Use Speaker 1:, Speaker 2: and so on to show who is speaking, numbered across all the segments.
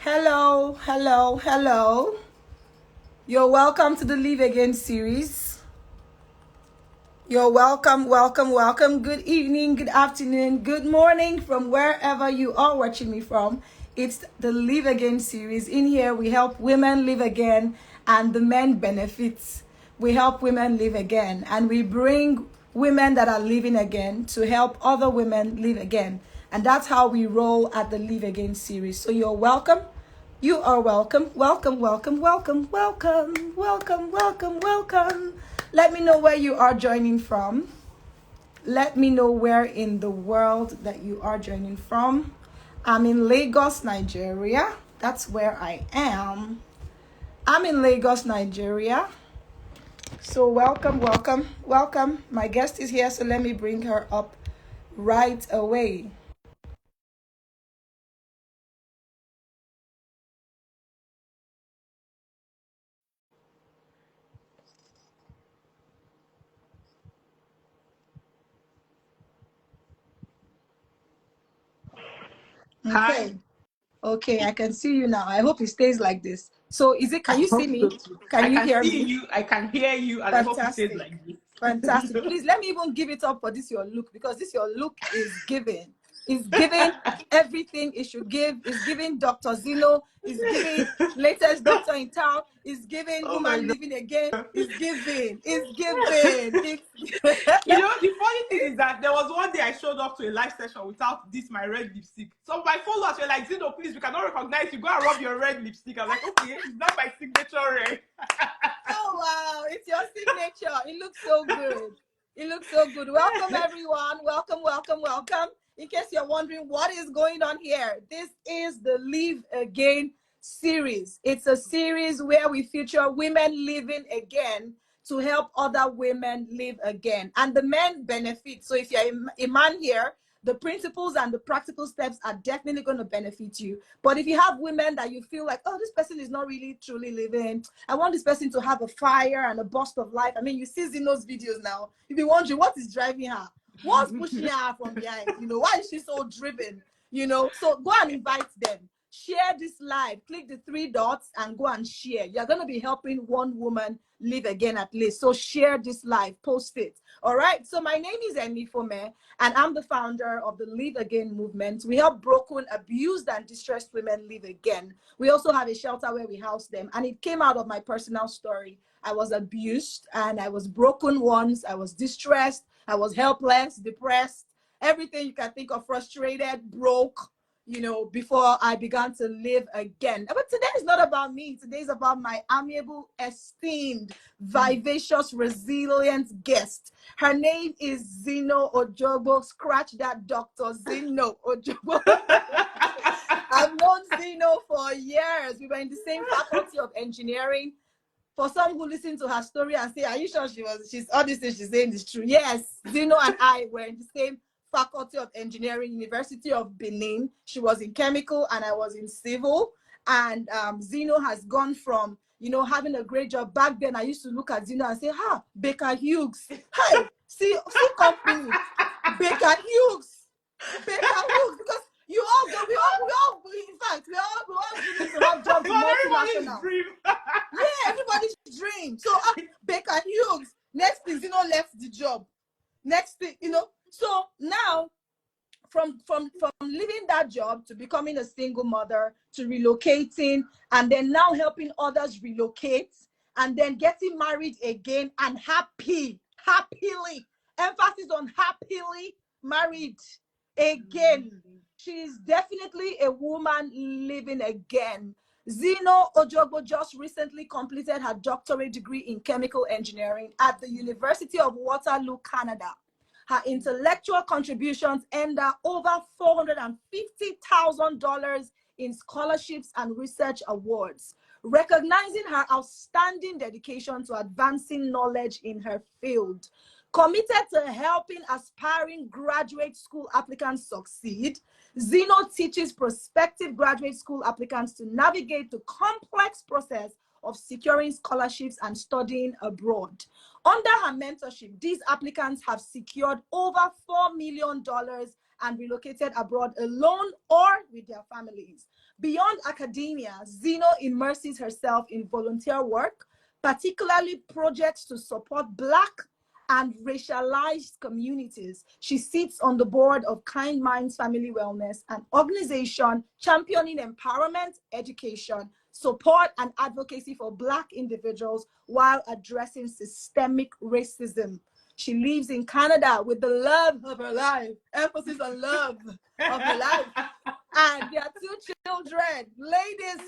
Speaker 1: Hello, hello, hello. You're welcome to the Live Again series. You're welcome, welcome, welcome. Good evening, good afternoon, good morning from wherever you are watching me from. It's the Live Again series. In here, we help women live again and the men benefits. We help women live again and we bring women that are living again to help other women live again. And that's how we roll at the Live Again series. So you're welcome. You are welcome, welcome, welcome, welcome, welcome, welcome, welcome, welcome. Let me know where you are joining from. Let me know where in the world that you are joining from. I'm in Lagos, Nigeria. That's where I am. I'm in Lagos, Nigeria. So welcome, welcome, welcome. My guest is here, so let me bring her up right away.
Speaker 2: Hi.
Speaker 1: Okay. Okay, I can see you now. I hope it stays like this. So is it,
Speaker 2: I
Speaker 1: can you see
Speaker 2: hope so
Speaker 1: me?
Speaker 2: too.
Speaker 1: Can
Speaker 2: I
Speaker 1: you
Speaker 2: can
Speaker 1: hear
Speaker 2: see
Speaker 1: me?
Speaker 2: you, I can hear you, and I hope it stays
Speaker 1: Fantastic.
Speaker 2: like this.
Speaker 1: Fantastic. Please let me even give it up for this your look, because this your look is giving. It's giving everything it should give. It's giving Dr. Zino. It's giving latest doctor in town. It's giving
Speaker 2: Oh my
Speaker 1: woman
Speaker 2: god.
Speaker 1: living again. It's giving. It's giving. It's
Speaker 2: The funny thing is that there was one day I showed up to a live session without this, my red lipstick. So my followers were like, Zino, please, we cannot recognize you. Go and rub your red lipstick. I'm like, okay, it's not my signature red.
Speaker 1: Oh wow, it's your signature. It looks so good. It looks so good. Welcome everyone. Welcome, welcome, welcome. In case you're wondering what is going on here, this is the Live Again series. It's a series where we feature women living again to help other women live again. And the men benefit. So if you're a man here, the principles and the practical steps are definitely going to benefit you. But if you have women that you feel like, oh, this person is not really truly living, I want this person to have a fire and a burst of life. I mean, you see Zino's videos now. You'll be wondering what is driving her, what's pushing her from behind. Why is she so driven? So go and invite them. Share this live. Click the three dots and go and share. You're going to be helping one woman live again at least. So share this live, post it. All right. So my name is Emi Fome, and I'm the founder of the Live Again movement. We help broken, abused, and distressed women live again. We also have a shelter where we house them, and it came out of my personal story. I was abused and I was broken once. I was distressed. I was helpless, depressed, everything you can think of, frustrated, broke, before I began to live again. But today is not about me. Today is about my amiable, esteemed, vivacious, resilient guest. Her name is Zino Ojogbo. Scratch that, Dr. Zino Ojogbo. I've known Zino for years. We were in the same faculty of engineering. For some who listen to her story and say, are you sure she's all this thing she's saying is true? Yes, Zino and I were in the same faculty of engineering, University of Benin. She was in chemical and I was in civil. And Zino has gone from, having a great job. Back then, I used to look at Zino and say, Baker Hughes. Hey, see company, Baker Hughes. Baker Hughes, because you all go, in fact, we all dreaming to have jobs
Speaker 2: It
Speaker 1: in
Speaker 2: was everybody's
Speaker 1: multinational.
Speaker 2: dream.
Speaker 1: Yeah, everybody's dream. So Baker Hughes, next thing, left the job. Next thing, So now, from leaving that job to becoming a single mother to relocating, and then now helping others relocate, and then getting married again and happily, emphasis on happily married again. She's definitely a woman living again. Zino Ojogbo just recently completed her doctorate degree in chemical engineering at the University of Waterloo, Canada. Her intellectual contributions earned her over $450,000 in scholarships and research awards, recognizing her outstanding dedication to advancing knowledge in her field. Committed to helping aspiring graduate school applicants succeed, Zino teaches prospective graduate school applicants to navigate the complex process of securing scholarships and studying abroad. Under her mentorship, these applicants have secured over $4 million and relocated abroad alone or with their families. Beyond academia, Zino immerses herself in volunteer work, particularly projects to support Black and racialized communities. She sits on the board of Kind Minds Family Wellness, an organization championing empowerment, education, support, and advocacy for Black individuals while addressing systemic racism. She lives in Canada with the love of her life, emphasis on love of her life, and their two children. Ladies,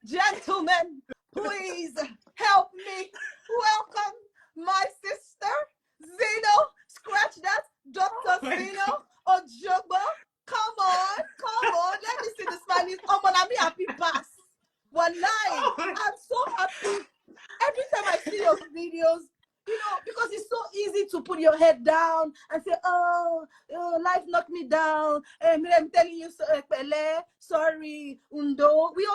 Speaker 1: gentlemen, please help me welcome my sister, Zino. Scratch that, Dr. Zino Ojogbo. Come on, come on. Let me see the smiling. Oh, man, I'm happy pass. Wallahi, I'm so happy. Every time I see your videos, you know, because it's so easy to put your head down and say, oh, life knocked me down. I'm telling you, sorry, undo. We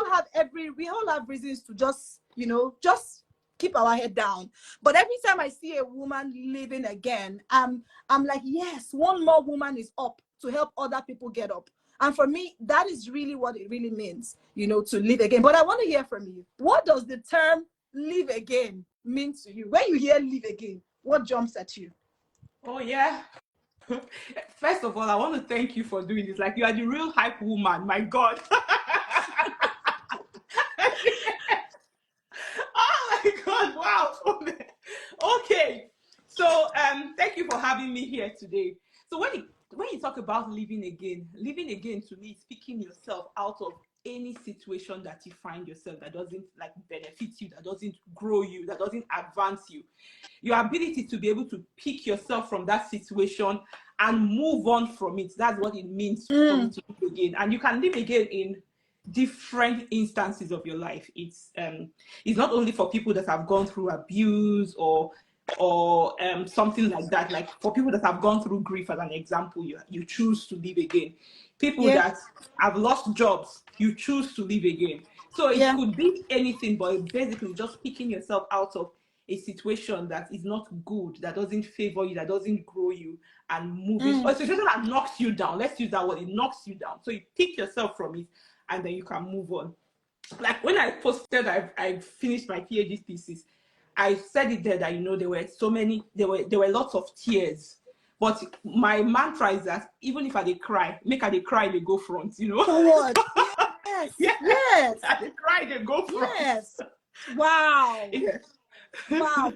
Speaker 1: all have reasons to just, you know, just keep our head down. But every time I see a woman living again, I'm like, yes, one more woman is up to help other people get up. And for me, that is really what it really means, you know, to live again. But I want to hear from you. What does the term live again mean to you? When you hear live again, what jumps at you?
Speaker 2: Oh, yeah. First of all, I want to thank you for doing this. Like, you are the real hype woman. My God. Oh my God! Wow. Okay. So, thank you for having me here today. So, when you talk about living again to me is picking yourself out of any situation that you find yourself that doesn't like benefit you, that doesn't grow you, that doesn't advance you. Your ability to be able to pick yourself from that situation and move on from it. That's what it means for you to live again. And you can live again in different instances of your life. It's not only for people that have gone through abuse or something like that. Like for people that have gone through grief, as an example, you choose to live again. People that have lost jobs, you choose to live again. So it could be anything, but basically just picking yourself out of a situation that is not good, that doesn't favor you, that doesn't grow you, and moving, or a situation that knocks you down. Let's use that word, it knocks you down. So you pick yourself from it, and then you can move on. Like when I posted, I finished my PhD thesis, I said it there that, you know, there were lots of tears. But my mantra is that even if I dey cry, make I dey cry, they go front, you know.
Speaker 1: Forward. Yes. Yes.
Speaker 2: I dey cry, they go front.
Speaker 1: Yes. Wow.
Speaker 2: Yes.
Speaker 1: Wow.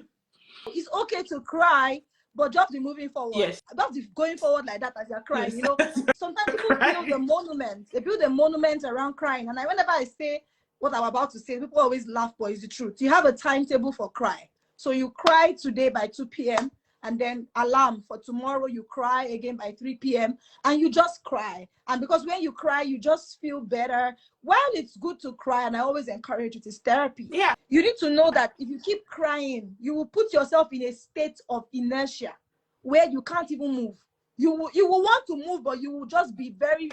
Speaker 1: It's okay to cry, but just be moving forward.
Speaker 2: Yes.
Speaker 1: Just be going forward like that as you're crying.
Speaker 2: Yes.
Speaker 1: You know, sometimes people build a monument. They build a monument around crying. And whenever I say what I'm about to say, people always laugh, but it's the truth. You have a timetable for cry. So you cry today by 2 p.m. and then alarm for tomorrow, you cry again by 3 p.m. and you just cry. And because when you cry, you just feel better. While it's good to cry, and I always encourage it, is therapy.
Speaker 2: Yeah.
Speaker 1: You need to know that if you keep crying, you will put yourself in a state of inertia where you can't even move. You will want to move, but you will just be very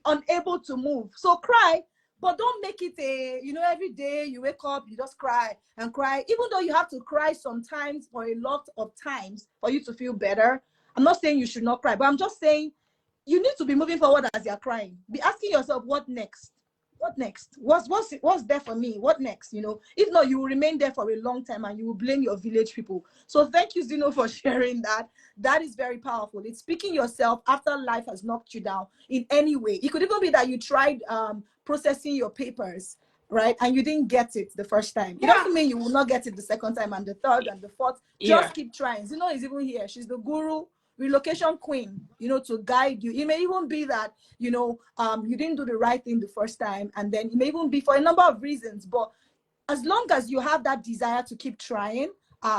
Speaker 1: unable to move. So cry, but don't make it a, you know, every day you wake up, you just cry and cry, even though you have to cry sometimes or a lot of times for you to feel better. I'm not saying you should not cry, but I'm just saying you need to be moving forward as you're crying. Be asking yourself, what next? What next? What's there for me? What next? You know, if not, you will remain there for a long time and you will blame your village people. So thank you, Zino, for sharing that. That is very powerful. It's picking yourself after life has knocked you down in any way. It could even be that you tried processing your papers, right? And you didn't get it the first time. It doesn't mean you will not get it the second time and the third and the fourth. Just keep trying. Zino is even here. She's the guru, relocation queen, you know, to guide you. It may even be that, you know, you didn't do the right thing the first time, and then it may even be for a number of reasons, but as long as you have that desire to keep trying,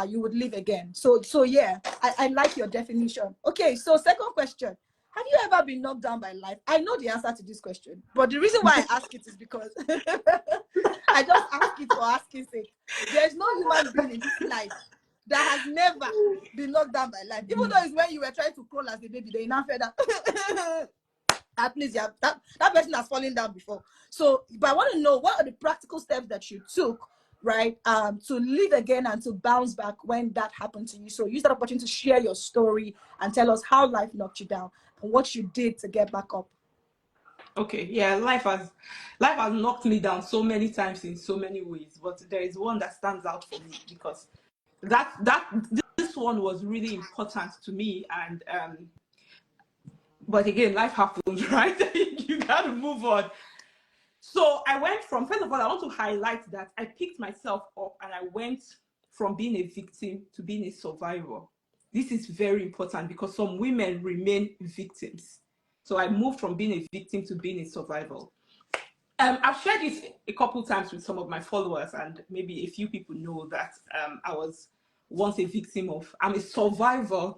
Speaker 1: you would live again. So yeah, I like your definition. Okay, so second question. Have you ever been knocked down by life? I know the answer to this question, but the reason why I ask it is because I just ask it for asking sake. There's no human being in this life that has never been knocked down by life. Even though it's when you were trying to crawl as a baby, they now fed up. At least you have, that person has fallen down before. So, but I want to know, what are the practical steps that you took, right, to live again and to bounce back when that happened to you? So use that opportunity to share your story and tell us how life knocked you down and what you did to get back up.
Speaker 2: Okay, yeah, life has knocked me down so many times in so many ways, but there is one that stands out for me because that this one was really important to me, and but again, life happens, right? You got to move on. So I went from, first of all, I want to highlight that I picked myself up and I went from being a victim to being a survivor. This is very important because some women remain victims. So I moved from being a victim to being a survivor. I've shared this a couple times with some of my followers, and maybe a few people know that I was once a victim of, I'm a survivor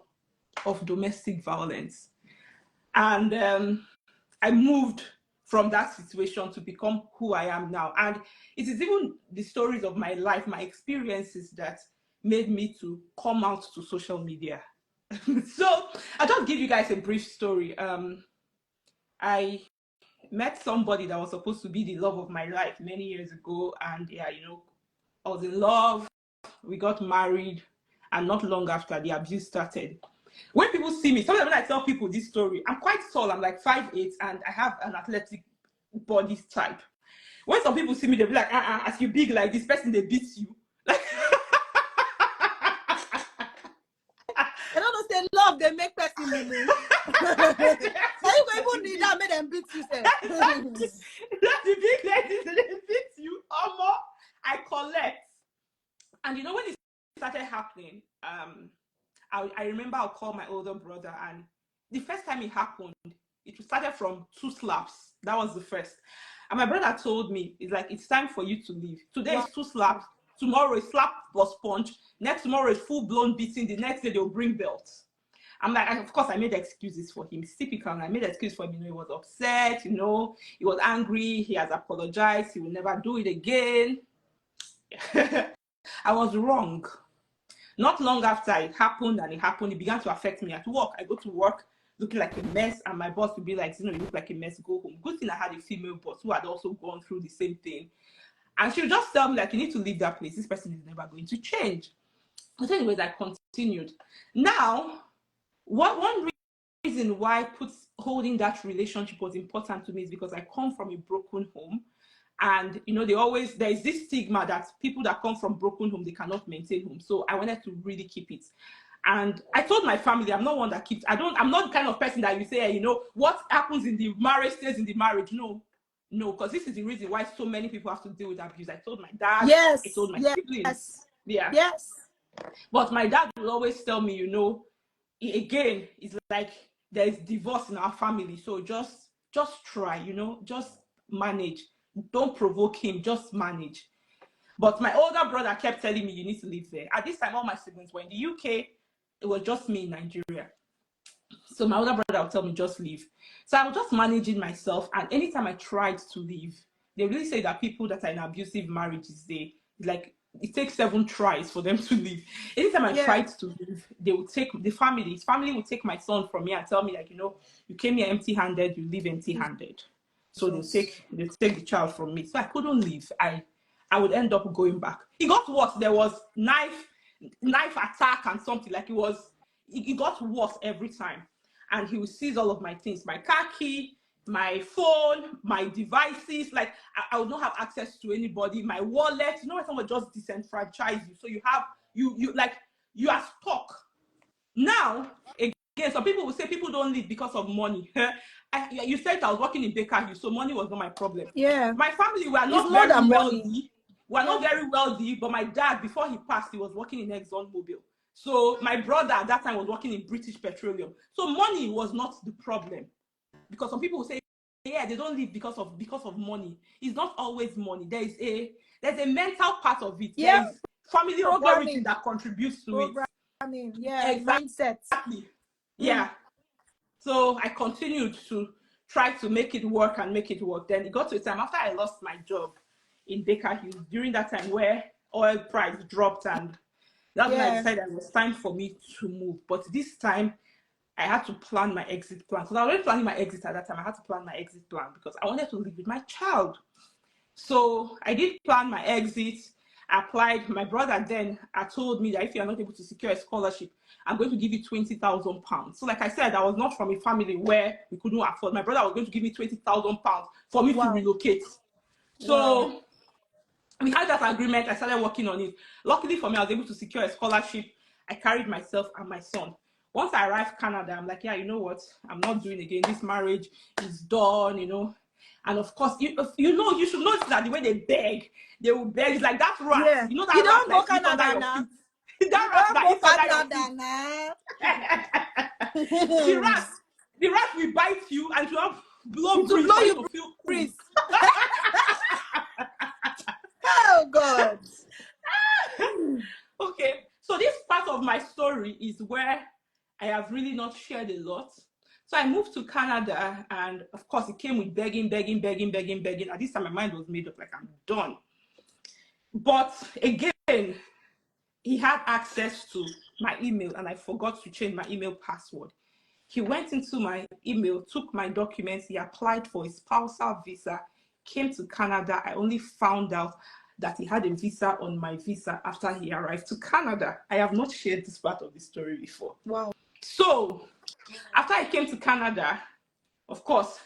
Speaker 2: of domestic violence. And I moved from that situation to become who I am now. And it is even the stories of my life, my experiences that made me to come out to social media. So I'll just give you guys a brief story. I met somebody that was supposed to be the love of my life many years ago. And yeah, I was in love. We got married. And not long after, the abuse started. When people see me, sometimes when I tell people this story, I'm quite tall. I'm like 5'8", and I have an athletic body type. When some people see me, they'll be like, as you big like this person, they beat you. Like,
Speaker 1: I don't say love, they make person mumu. Now you go even need that, make them beat you, sir.
Speaker 2: That's the big ladies, they beat you. I collect. And when it started happening, I remember I'll call my older brother, and the first time it happened, it started from 2 slaps. That was the first. And my brother told me, it's like, it's time for you to leave. Today is 2 slaps. Tomorrow is slap plus punch. Next tomorrow is full-blown beating. The next day they'll bring belts. I'm like, of course, I made excuses for him. It's typical. I made excuses for him. He was upset, he was angry. He has apologized. He will never do it again. I was wrong. Not long after it happened, it began to affect me at work. I go to work looking like a mess, and my boss would be like, you look like a mess, go home. Good thing I had a female boss who had also gone through the same thing. And she would just tell me, like, you need to leave that place. This person is never going to change. But anyways, I continued. Now, one reason why holding that relationship was important to me is because I come from a broken home. And there's this stigma that people that come from broken home, they cannot maintain home. So I wanted to really keep it. And I told my family, I'm not one that keeps, I'm not the kind of person that you say, what happens in the marriage stays in the marriage. No, because this is the reason why so many people have to deal with abuse. I told my dad,
Speaker 1: yes,
Speaker 2: I told my siblings. Yeah.
Speaker 1: Yes.
Speaker 2: But my dad will always tell me, again, it's like there's divorce in our family. So just try, just manage. Don't provoke him, just manage. But my older brother kept telling me, you need to live there. At this time, all my siblings were in the UK. It was just me in Nigeria. So my older brother would tell me, just leave. So I was just managing myself. And anytime I tried to leave, they really say that people that are in abusive marriages, it takes 7 tries for them to leave. Anytime I tried to leave, they would take his family would take my son from me and tell me, like, you came here empty-handed, you leave empty-handed. So they'll take the child from me. So I couldn't leave. I would end up going back. It got worse. There was knife attack and something. Like it got worse every time. And he would seize all of my things, my car key, my phone, my devices. Like I would not have access to anybody, my wallet. When someone just disenfranchise you. So you are stuck. Now, again, some people will say people don't leave because of money. You said I was working in Baker Hughes, so money was not my problem.
Speaker 1: Yeah.
Speaker 2: My family were not very wealthy. We're not very wealthy, but my dad, before he passed, he was working in ExxonMobil. So my brother at that time was working in British Petroleum. So money was not the problem. Because some people will say, yeah, they don't leave because of money. It's not always money. There's a mental part of it.
Speaker 1: Yeah.
Speaker 2: There's family of origin that contributes to it.
Speaker 1: Yeah,
Speaker 2: mindset. Exactly. Yeah. So I continued to try to make it work. Then it got to a time after I lost my job in Baker Hughes, during that time where oil price dropped, and that's when I decided it was time for me to move. But this time I had to plan my exit plan. Because I was already planning my exit at that time. I had to plan my exit plan because I wanted to live with my child. So I did plan my exit. I applied. My brother then told me that if you are not able to secure a scholarship, I'm going to give you £20,000. So, like I said, I was not from a family where we couldn't afford. My brother was going to give me £20,000 for me to relocate. So we had that agreement. I started working on it. Luckily for me, I was able to secure a scholarship. I carried myself and my son. Once I arrived Canada, I'm like, yeah, you know what? I'm not doing again. This marriage is done, you know. And of course, you should notice that the way they will beg. It's like that rat.
Speaker 1: Yeah.
Speaker 2: You know that
Speaker 1: You
Speaker 2: rat
Speaker 1: don't go
Speaker 2: that eats under
Speaker 1: Canada
Speaker 2: your
Speaker 1: now.
Speaker 2: feet. That rat that eats under your feet.
Speaker 1: Now.
Speaker 2: The rat will bite you and to have blow
Speaker 1: To
Speaker 2: breeze
Speaker 1: blow
Speaker 2: for you
Speaker 1: you
Speaker 2: to feel
Speaker 1: breeze.
Speaker 2: cool.
Speaker 1: Oh God.
Speaker 2: Okay, so this part of my story is where I have really not shared a lot. So I moved to Canada, and of course, it came with begging. At this time, my mind was made up, like, I'm done. But again, he had access to my email, and I forgot to change my email password. He went into my email, took my documents, he applied for a spousal visa, came to Canada. I only found out that he had a visa on my visa after he arrived to Canada. I have not shared this part of the story before.
Speaker 1: Wow.
Speaker 2: So, after I came to Canada, of course,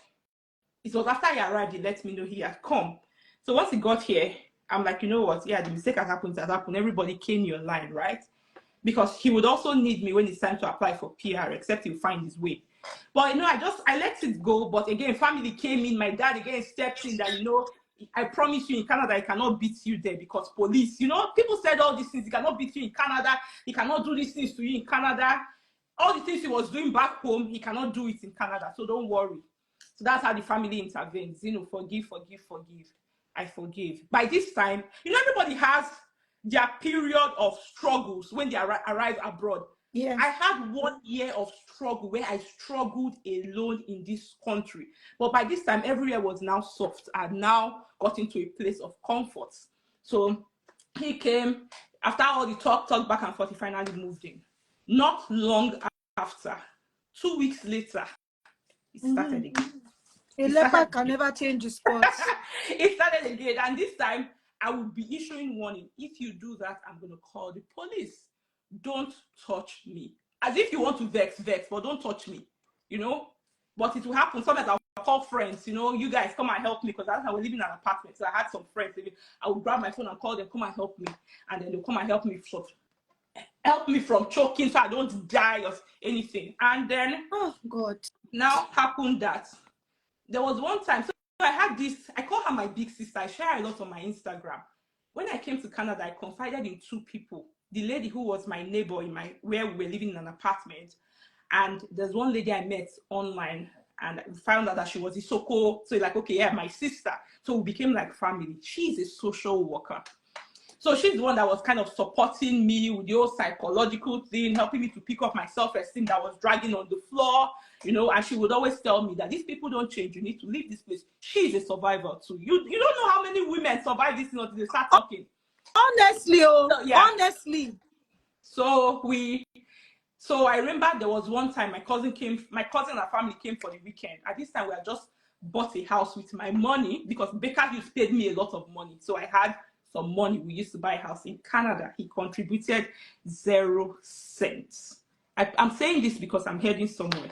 Speaker 2: it was after he arrived, he let me know he had come. So once he got here, I'm like, you know what? Yeah, the mistake has happened, Everybody came your line, right? Because he would also need me when it's time to apply for PR, except he'll find his way. But, I let it go. But again, family came in. My dad again stepped in that, I promise you in Canada, I cannot beat you there because police, people said all these things. He cannot beat you in Canada. He cannot do these things to you in Canada. All the things he was doing back home, he cannot do it in Canada. So don't worry. So that's how the family intervenes. Forgive. I forgive. By this time, everybody has their period of struggles when they arrive abroad.
Speaker 1: Yeah.
Speaker 2: I had 1 year of struggle where I struggled alone in this country. But by this time, everywhere was now soft. I had now got into a place of comfort. So he came, after all the talk back and forth, he finally moved in. Not long after, 2 weeks later, it started again.
Speaker 1: A leopard can never change his spots.
Speaker 2: It started again, and this time I will be issuing warning. If you do that, I'm going to call the police. Don't touch me. As if you want to vex, but don't touch me. But it will happen. Sometimes I'll call friends. You guys come and help me, because that's how we're living in an apartment. So I had some friends living. I would grab my phone and call them, come and help me, and then they'll come and help me from choking so I don't die or anything. And then,
Speaker 1: oh God,
Speaker 2: now happened that there was one time, so I had this, I call her my big sister. I share a lot on my Instagram. When I came to Canada, I confided in 2 people. The lady who was my neighbor where we were living in an apartment, and there's one lady I met online, and we found out that she was Isoko. So like, okay, yeah, my sister. So we became like family. She's a social worker. So she's the one that was kind of supporting me with the whole psychological thing, helping me to pick up my self-esteem that was dragging on the floor, and she would always tell me that these people don't change. You need to leave this place. She's a survivor too. You don't know how many women survive this until they start talking.
Speaker 1: Honestly, honestly.
Speaker 2: So I remember there was one time my cousin and her family came for the weekend. At this time, we had just bought a house with my money, because Baker Hughes paid me a lot of money. So I had some money. We used to buy a house in Canada. He contributed 0 cents. I'm saying this because I'm heading somewhere.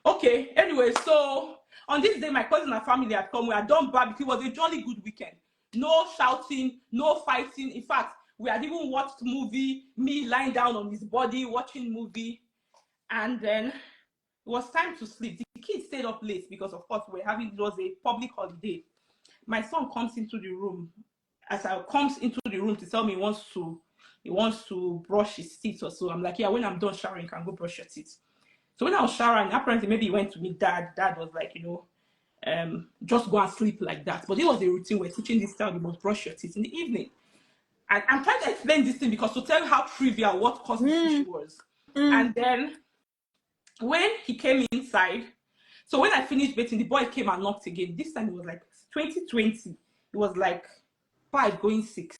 Speaker 2: Okay, anyway, so on this day, my cousin and family had come. We had done barbecue. It was a jolly good weekend. No shouting, no fighting. In fact, we had even watched movie, me lying down on his body, watching movie. And then it was time to sleep. The kids stayed up late because, of course, it was a public holiday. My son comes into the room. As I comes into the room to tell me he wants to brush his teeth or so. I'm like, yeah, when I'm done showering, you can go brush your teeth. So when I was showering, apparently maybe he went to meet dad. Dad was like, just go and sleep like that. But it was a routine. We're teaching this child, you must brush your teeth in the evening. And I'm trying to explain this thing because to tell you how trivial what caused this issue was. And then when he came inside, so when I finished bathing, the boy came and knocked again. This time it was like 2020. It was like 5 going 6.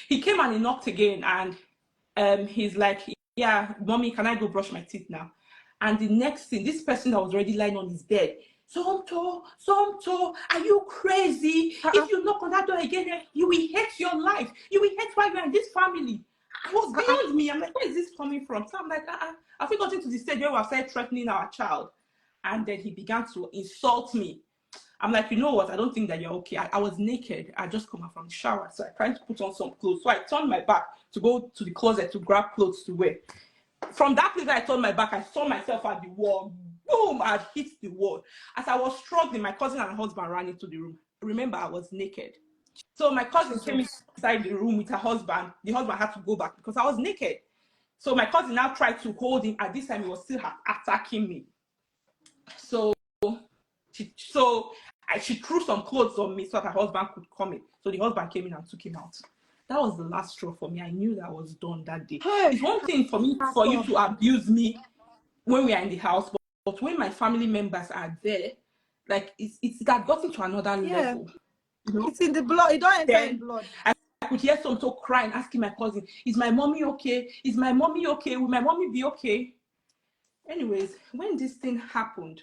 Speaker 2: He came and he knocked again, and he's like, yeah, mommy, can I go brush my teeth now? And the next thing, this person that was already lying on his bed Somto, are you crazy? If you knock on that door again, you will hate your life. You will hate why you're in this family. I was beyond me. I'm like, where is this coming from? So I'm like, have we gotten to the stage where we have started threatening our child? And then he began to insult me. I'm like, you know what? I don't think that you're okay. I was naked. I just come out from the shower. So I tried to put on some clothes. So I turned my back to go to the closet to grab clothes to wear. From that place, I turned my back. I saw myself at the wall. Boom! I hit the wall. As I was struggling, my cousin and her husband ran into the room. Remember, I was naked. So my cousin came inside the room with her husband. The husband had to go back because I was naked. So my cousin now tried to hold him. At this time, he was still attacking me. So she threw some clothes on me so that her husband could come in. So the husband came in and took him out. That was the last straw for me. I knew that I was done that day. It's one thing for you to abuse me when we are in the house, but when my family members are there, like it's got gotten to another level.
Speaker 1: You know? It's in the blood. It don't enter in blood.
Speaker 2: I could hear Somto crying, asking my cousin, "Is my mommy okay? Is my mommy okay? Will my mommy be okay?" Anyways, when this thing happened,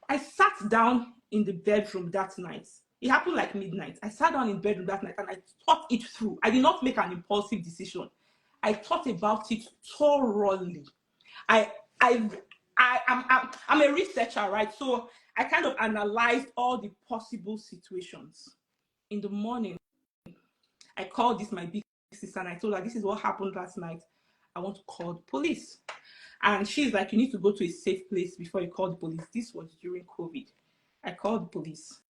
Speaker 2: I sat down in the bedroom that night. It happened like midnight. I sat down in bedroom that night and I thought it through. I did not make an impulsive decision. I thought about it thoroughly. I'm a researcher, right? So I kind of analyzed all the possible situations. In the morning, I called my big sister and I told her, this is what happened last night. I want to call the police. And she's like, you need to go to a safe place before you call the police. This was during COVID. I called the police.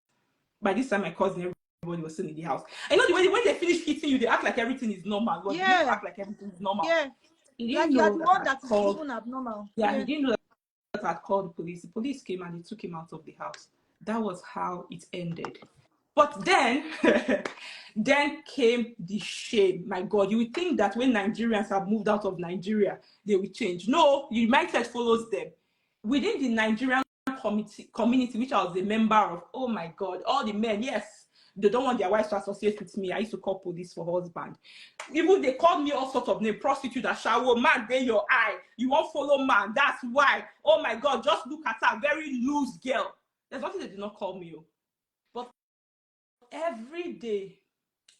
Speaker 2: By this time, my cousin, everybody was still in the house. I know the way when they finish hitting you, they act like everything is normal. Well, yeah. They act like everything is normal.
Speaker 1: Yeah.
Speaker 2: He didn't know
Speaker 1: that is even abnormal.
Speaker 2: Yeah, he didn't know that I'd called the police. The police came and they took him out of the house. That was how it ended. But then, then came the shame. My God, you would think that when Nigerians have moved out of Nigeria, they will change. No, United follows them. Within the Nigerian community, which I was a member of, oh my God, all the men, yes, they don't want their wives to associate with me. I used to call police for husband. Even they called me all sorts of names, prostitute, ashawo, man, they your eye. You won't follow man, that's why. Oh my God, just look at her, very loose girl. There's nothing they did not call me. But every day,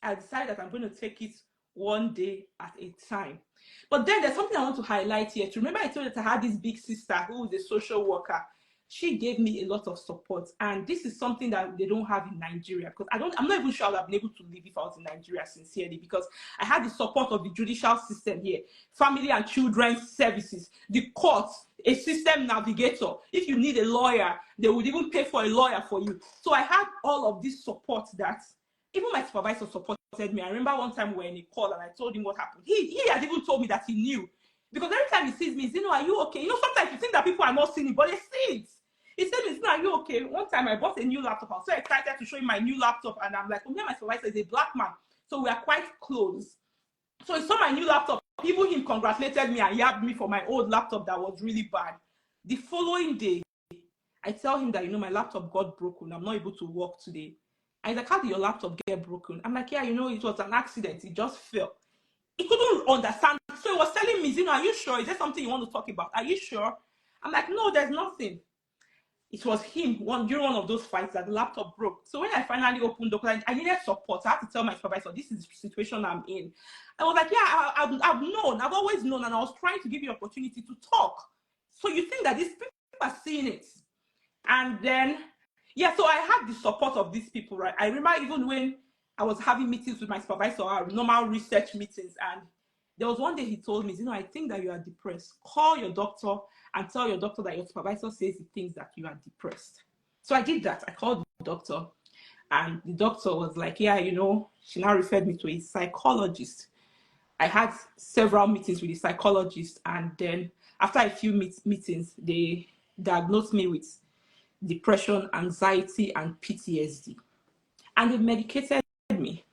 Speaker 2: I decided that I'm going to take it one day at a time. But then there's something I want to highlight here. To remember I told you that I had this big sister who is a social worker. She gave me a lot of support, and this is something that they don't have in Nigeria, because I'm not even sure I would have been able to live if I was in Nigeria, sincerely, because I had the support of the judicial system here, family and children's services, the courts, a system navigator. If you need a lawyer, they would even pay for a lawyer for you. So I had all of this support that even my supervisor supported me. I remember one time we were in a call and I told him what happened. He had even told me that he knew, because every time he sees me, Zino, are you okay? You know, sometimes you think that people are not seeing it, but they see it. He said, Zino, are you okay? One time I bought a new laptop. I was so excited to show him my new laptop. And I'm like, oh, yeah, my supervisor is a black man. So we are quite close. So he saw my new laptop. Even him congratulated me and yabbed me for my old laptop that was really bad. The following day, I tell him that, you know, my laptop got broken. I'm not able to work today. And he's like, how did your laptop get broken? I'm like, yeah, you know, it was an accident. It just fell. He couldn't understand. So he was telling me, Zino, are you sure? Is there something you want to talk about? Are you sure? I'm like, no, there's nothing. It was him during one of those fights that the laptop broke. So when I finally opened up, I needed support. I had to tell my supervisor, this is the situation I'm in. I was like, yeah, I've known. I've always known. And I was trying to give you opportunity to talk. So you think that these people are seeing it. And then, yeah, so I had the support of these people, right? I remember even when I was having meetings with my supervisor, our normal research meetings, and there was one day he told me, you know, I think that you are depressed. Call your doctor and tell your doctor that your supervisor says he thinks that you are depressed. So I did that. I called the doctor, and the doctor was like, yeah, you know, she now referred me to a psychologist. I had several meetings with the psychologist, and then after a few meetings, they diagnosed me with depression, anxiety, and PTSD. And they medicated me.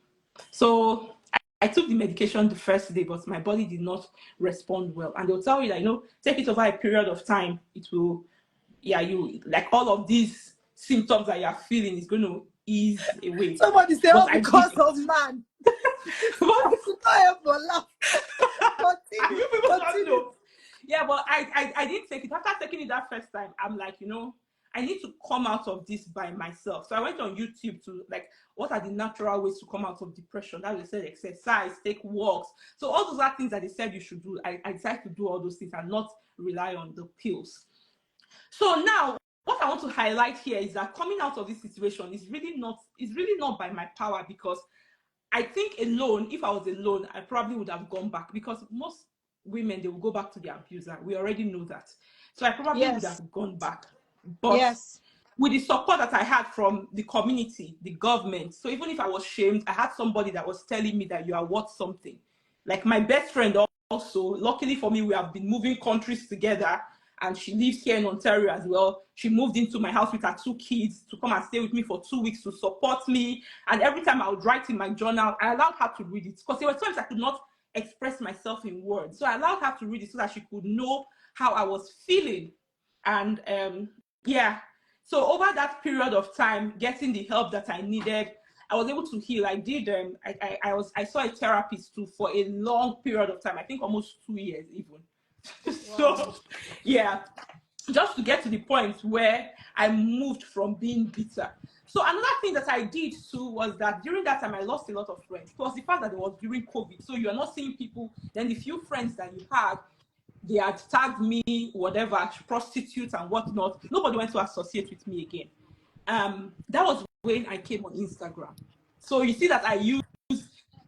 Speaker 2: So I took the medication the first day, but my body did not respond well. And they'll tell you that, you know, take it over a period of time. It will, yeah, you, like all of these symptoms that you're feeling is going to ease away.
Speaker 1: Somebody say, oh, because of man.
Speaker 2: Yeah, but I didn't take it. After taking it that first time, I'm like, you know, I need to come out of this by myself. So I went on YouTube to like, what are the natural ways to come out of depression? That they said exercise, take walks. So all those are things that they said you should do. I decided to do all those things and not rely on the pills. So now what I want to highlight here is that coming out of this situation is really not by my power, because I think alone, if I was alone, I probably would have gone back, because most women, they will go back to their abuser. We already know that. So I probably would have gone back. But with the support that I had from the community, the government, so even if I was shamed, I had somebody that was telling me that you are worth something. Like my best friend also, luckily for me, we have been moving countries together, and she lives here in Ontario as well. She moved into my house with her 2 kids to come and stay with me for 2 weeks to support me. And every time I would write in my journal, I allowed her to read it, because there were times I could not express myself in words. So I allowed her to read it so that she could know how I was feeling. And yeah, so over that period of time, getting the help that I needed, I was able to heal. I did. I saw a therapist too for a long period of time. I think almost 2 years even. So yeah, just to get to the point where I moved from being bitter. So another thing that I did too was that during that time I lost a lot of friends. It was the fact that it was during COVID, so you're not seeing people. Then the few friends that you had, they had tagged me, whatever, prostitutes and whatnot. Nobody went to associate with me again. That was when I came on Instagram. So you see that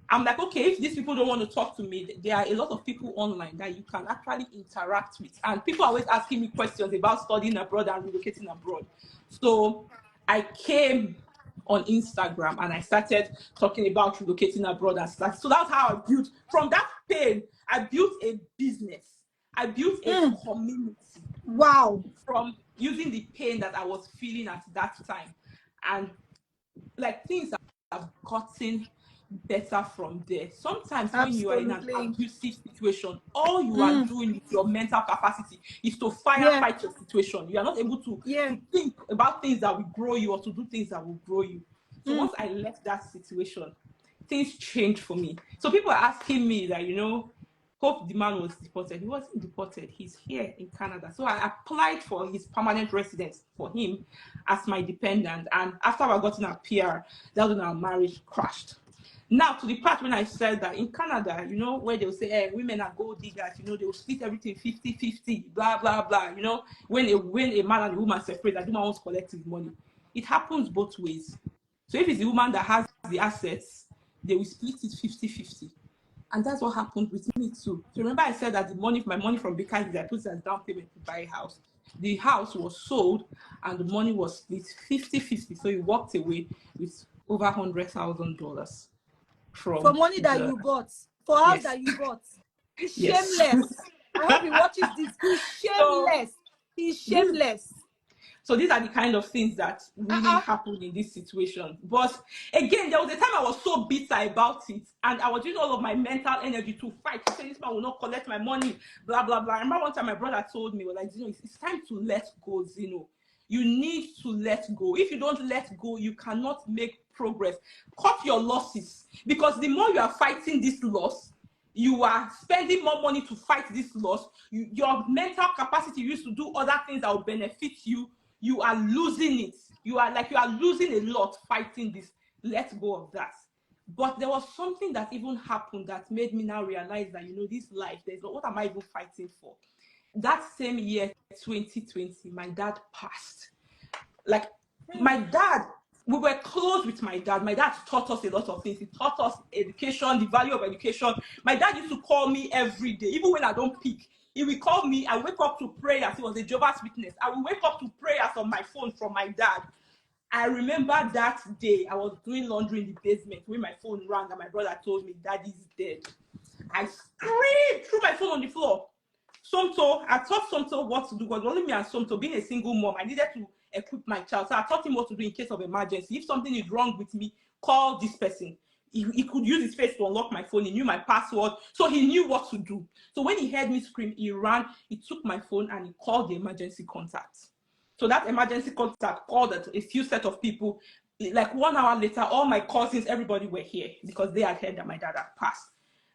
Speaker 2: I'm like, okay, if these people don't want to talk to me, there are a lot of people online that you can actually interact with. And people are always asking me questions about studying abroad and relocating abroad. So I came on Instagram and I started talking about relocating abroad and stuff. So that's how I built, from that pain, I built a business. I built a community.
Speaker 1: Wow.
Speaker 2: From using the pain that I was feeling at that time. And like things have gotten better from there. Sometimes when you are in an abusive situation, all you are doing with your mental capacity is to firefight your situation. You are not able to think about things that will grow you or to do things that will grow you. So once I left that situation, things changed for me. So people are asking me that, hope the man was deported. He wasn't deported. He's here in Canada. So I applied for his permanent residence for him as my dependent. And after I got in a PR, that's when our marriage crashed. Now, to the part when I said that in Canada, where they'll say, hey, women are gold diggers, they'll split everything 50-50, blah, blah, blah. When a man and a woman separate, that the woman wants to collect his money. It happens both ways. So if it's the woman that has the assets, they will split it 50-50. And that's what happened with me too. So remember I said that my money from Because I put it as down payment to buy a house. The house was sold and the money was split 50-50. So he walked away with over $100,000
Speaker 1: for money that you bought, for house that you bought. He's shameless. I hope he watches this. He's shameless. He's shameless.
Speaker 2: So these are the kind of things that really happen in this situation. But again, there was a time I was so bitter about it, and I was using all of my mental energy to fight to say this man will not collect my money, blah, blah, blah. I remember one time my brother told me, like, Zino, it's time to let go, Zino. You need to let go. If you don't let go, you cannot make progress. Cut your losses, because the more you are fighting this loss, you are spending more money to fight this loss. Your mental capacity used to do other things that will benefit you. You are losing it. You are losing a lot fighting this. Let go of that. But there was something that even happened that made me now realize that, this life, what am I even fighting for? That same year, 2020, my dad passed. Like, my dad, we were close with my dad. My dad taught us a lot of things. He taught us education, the value of education. My dad used to call me every day, even when I don't pick. He will call me. I wake up to prayers. He was a Jehovah's Witness. I will wake up to prayers on my phone from my dad. I remember that day I was doing laundry in the basement when my phone rang and my brother told me Daddy's dead. I screamed, threw my phone on the floor. I taught Somto what to do, because only me and Somto, being a single mom, I needed to equip my child. So I taught him what to do in case of emergency. If something is wrong with me, call this person. He could use his face to unlock my phone. He knew my password, so he knew what to do. So when he heard me scream, he ran, he took my phone and he called the emergency contact. So that emergency contact called a few set of people. Like 1 hour later, all my cousins, everybody were here because they had heard that my dad had passed.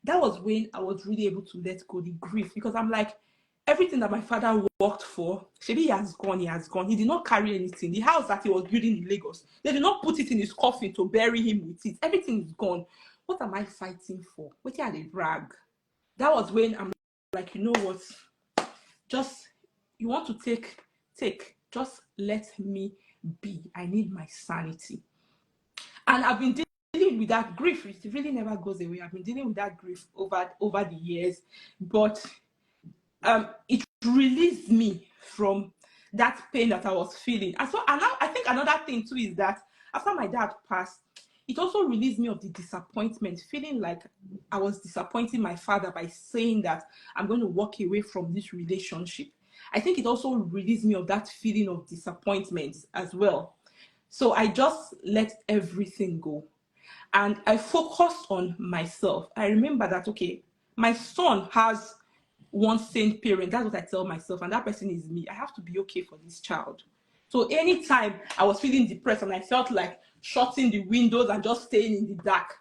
Speaker 2: That was when I was really able to let go the grief, because I'm like, everything that my father worked for, maybe he has gone, he has gone. He did not carry anything. The house that he was building in Lagos, they did not put it in his coffin to bury him with it. Everything is gone. What am I fighting for? What are they brag? That was when I'm like, you know what? Just, you want to take. Just let me be. I need my sanity. And I've been dealing with that grief. It really never goes away. I've been dealing with that grief over the years. But it released me from that pain that I was feeling. And so, and now I think another thing too is that after my dad passed, it also released me of the disappointment, feeling like I was disappointing my father by saying that I'm going to walk away from this relationship. I think it also released me of that feeling of disappointment as well. So I just let everything go. And I focused on myself. I remember that, okay, my son has one sane parent. That's what I tell myself, and that person is me. I have to be okay for this child. So anytime I was feeling depressed and I felt like shutting the windows and just staying in the dark,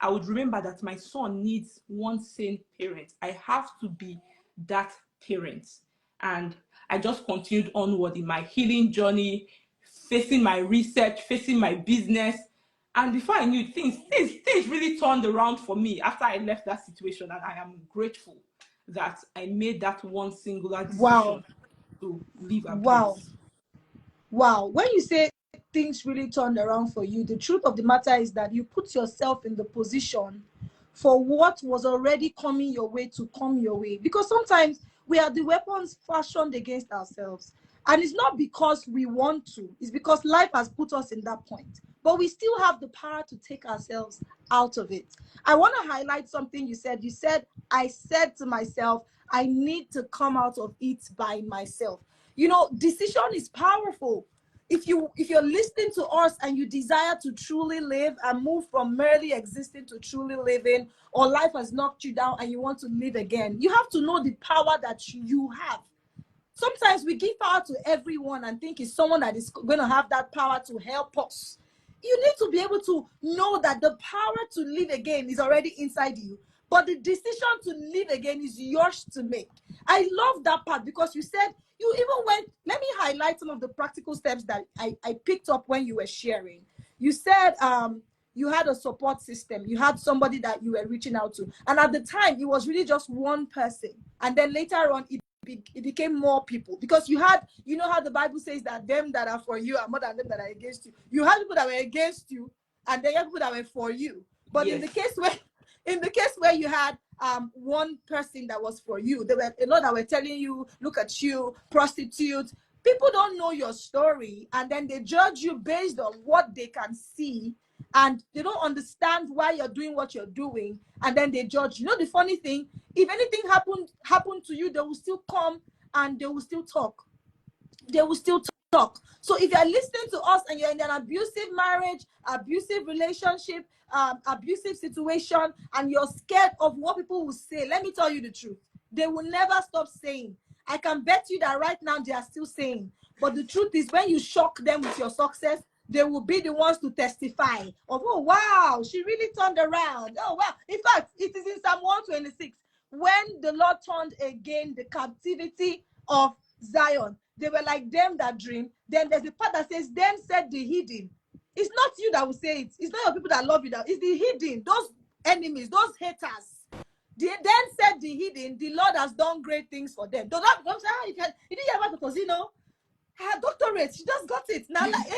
Speaker 2: I would remember that my son needs one sane parent. I have to be that parent. And I just continued onward in my healing journey, facing my research, facing my business. And before I knew it, things really turned around for me after I left that situation. And I am grateful that I made that one singular
Speaker 1: Wow.
Speaker 2: decision to leave
Speaker 1: Wow.
Speaker 2: abuse.
Speaker 1: Wow. When you say things really turned around for you, the truth of the matter is that you put yourself in the position for what was already coming your way to come your way. Because sometimes we are the weapons fashioned against ourselves. And it's not because we want to, it's because life has put us in that point. But we still have the power to take ourselves out of it. I want to highlight something you said. You said, I said to myself, I need to come out of it by myself. You know, decision is powerful. If you're listening to us and you desire to truly live and move from merely existing to truly living, or life has knocked you down and you want to live again, you have to know the power that you have. Sometimes we give power to everyone and think it's someone that is going to have that power to help us. You need to be able to know that the power to live again is already inside you, but the decision to live again is yours to make. I love that part because you said you even went. Let me highlight some of the practical steps that I picked up when you were sharing. You said you had a support system. You had somebody that you were reaching out to. And at the time, it was really just one person. And then later on, it became more people, because you had, you know how the Bible says that them that are for you are more than them that are against you. You had people that were against you, and then you had people that were for you. But
Speaker 2: Yes.
Speaker 1: in the case where you had one person that was for you, there were a lot that were telling you, look at you, prostitute. People don't know your story, and then they judge you based on what they can see, and they don't understand why you're doing what you're doing, and then they judge. You know, the funny thing, if anything happened to you, they will still come and they will still talk. They will still talk. So if you're listening to us and you're in an abusive marriage, abusive relationship, abusive situation, and you're scared of what people will say, let me tell you the truth. They will never stop saying. I can bet you that right now they are still saying. But the truth is, when you shock them with your success, they will be the ones to testify of, oh, wow, she really turned around. Oh, wow. In fact, it is in Psalm 126. When the Lord turned again the captivity of Zion, they were like them that dream. Then there's a part that says, then said the hidden. It's not you that will say it. It's not your people that love you. It's the hidden. Those enemies, those haters. They then said the hidden, the Lord has done great things for them. Don't say, you didn't hear about Dr Zino? Her doctorate, she just got it. Now, like,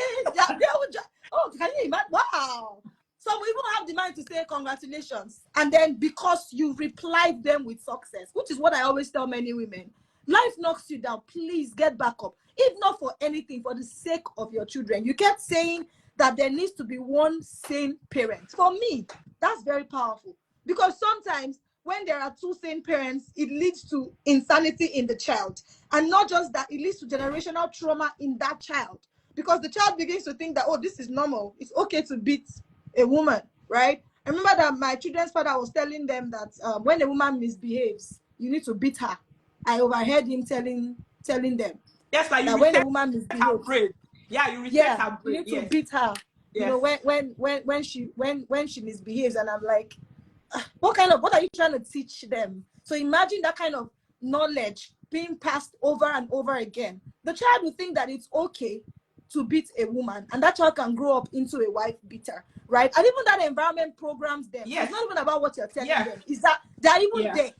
Speaker 1: oh, can you imagine? Wow. Some will even have the mind to say congratulations. And then because you replied them with success, which is what I always tell many women, life knocks you down, please get back up. If not for anything, for the sake of your children. You kept saying that there needs to be one sane parent. For me, that's very powerful. Because sometimes when there are two sane parents, it leads to insanity in the child. And not just that, it leads to generational trauma in that child. Because the child begins to think that, oh, this is normal. It's okay to beat a woman, right? I remember that my children's father was telling them that when a woman misbehaves, you need to beat her. I overheard him telling them
Speaker 2: Yes, like you
Speaker 1: that when a
Speaker 2: reset
Speaker 1: woman
Speaker 2: her
Speaker 1: misbehaves,
Speaker 2: brain. Yeah, you reset
Speaker 1: yeah,
Speaker 2: her
Speaker 1: you
Speaker 2: brain.
Speaker 1: need to
Speaker 2: Yes.
Speaker 1: beat her. You
Speaker 2: Yes.
Speaker 1: know, when she misbehaves, and I'm like, what are you trying to teach them? So imagine that kind of knowledge being passed over and over again, the child will think that it's okay to beat a woman, and that child can grow up into a wife beater, right? And even that environment programs them. So
Speaker 2: Yes.
Speaker 1: it's not even about what you're telling
Speaker 2: Yeah.
Speaker 1: them. Is that they're even
Speaker 2: Yeah.
Speaker 1: there.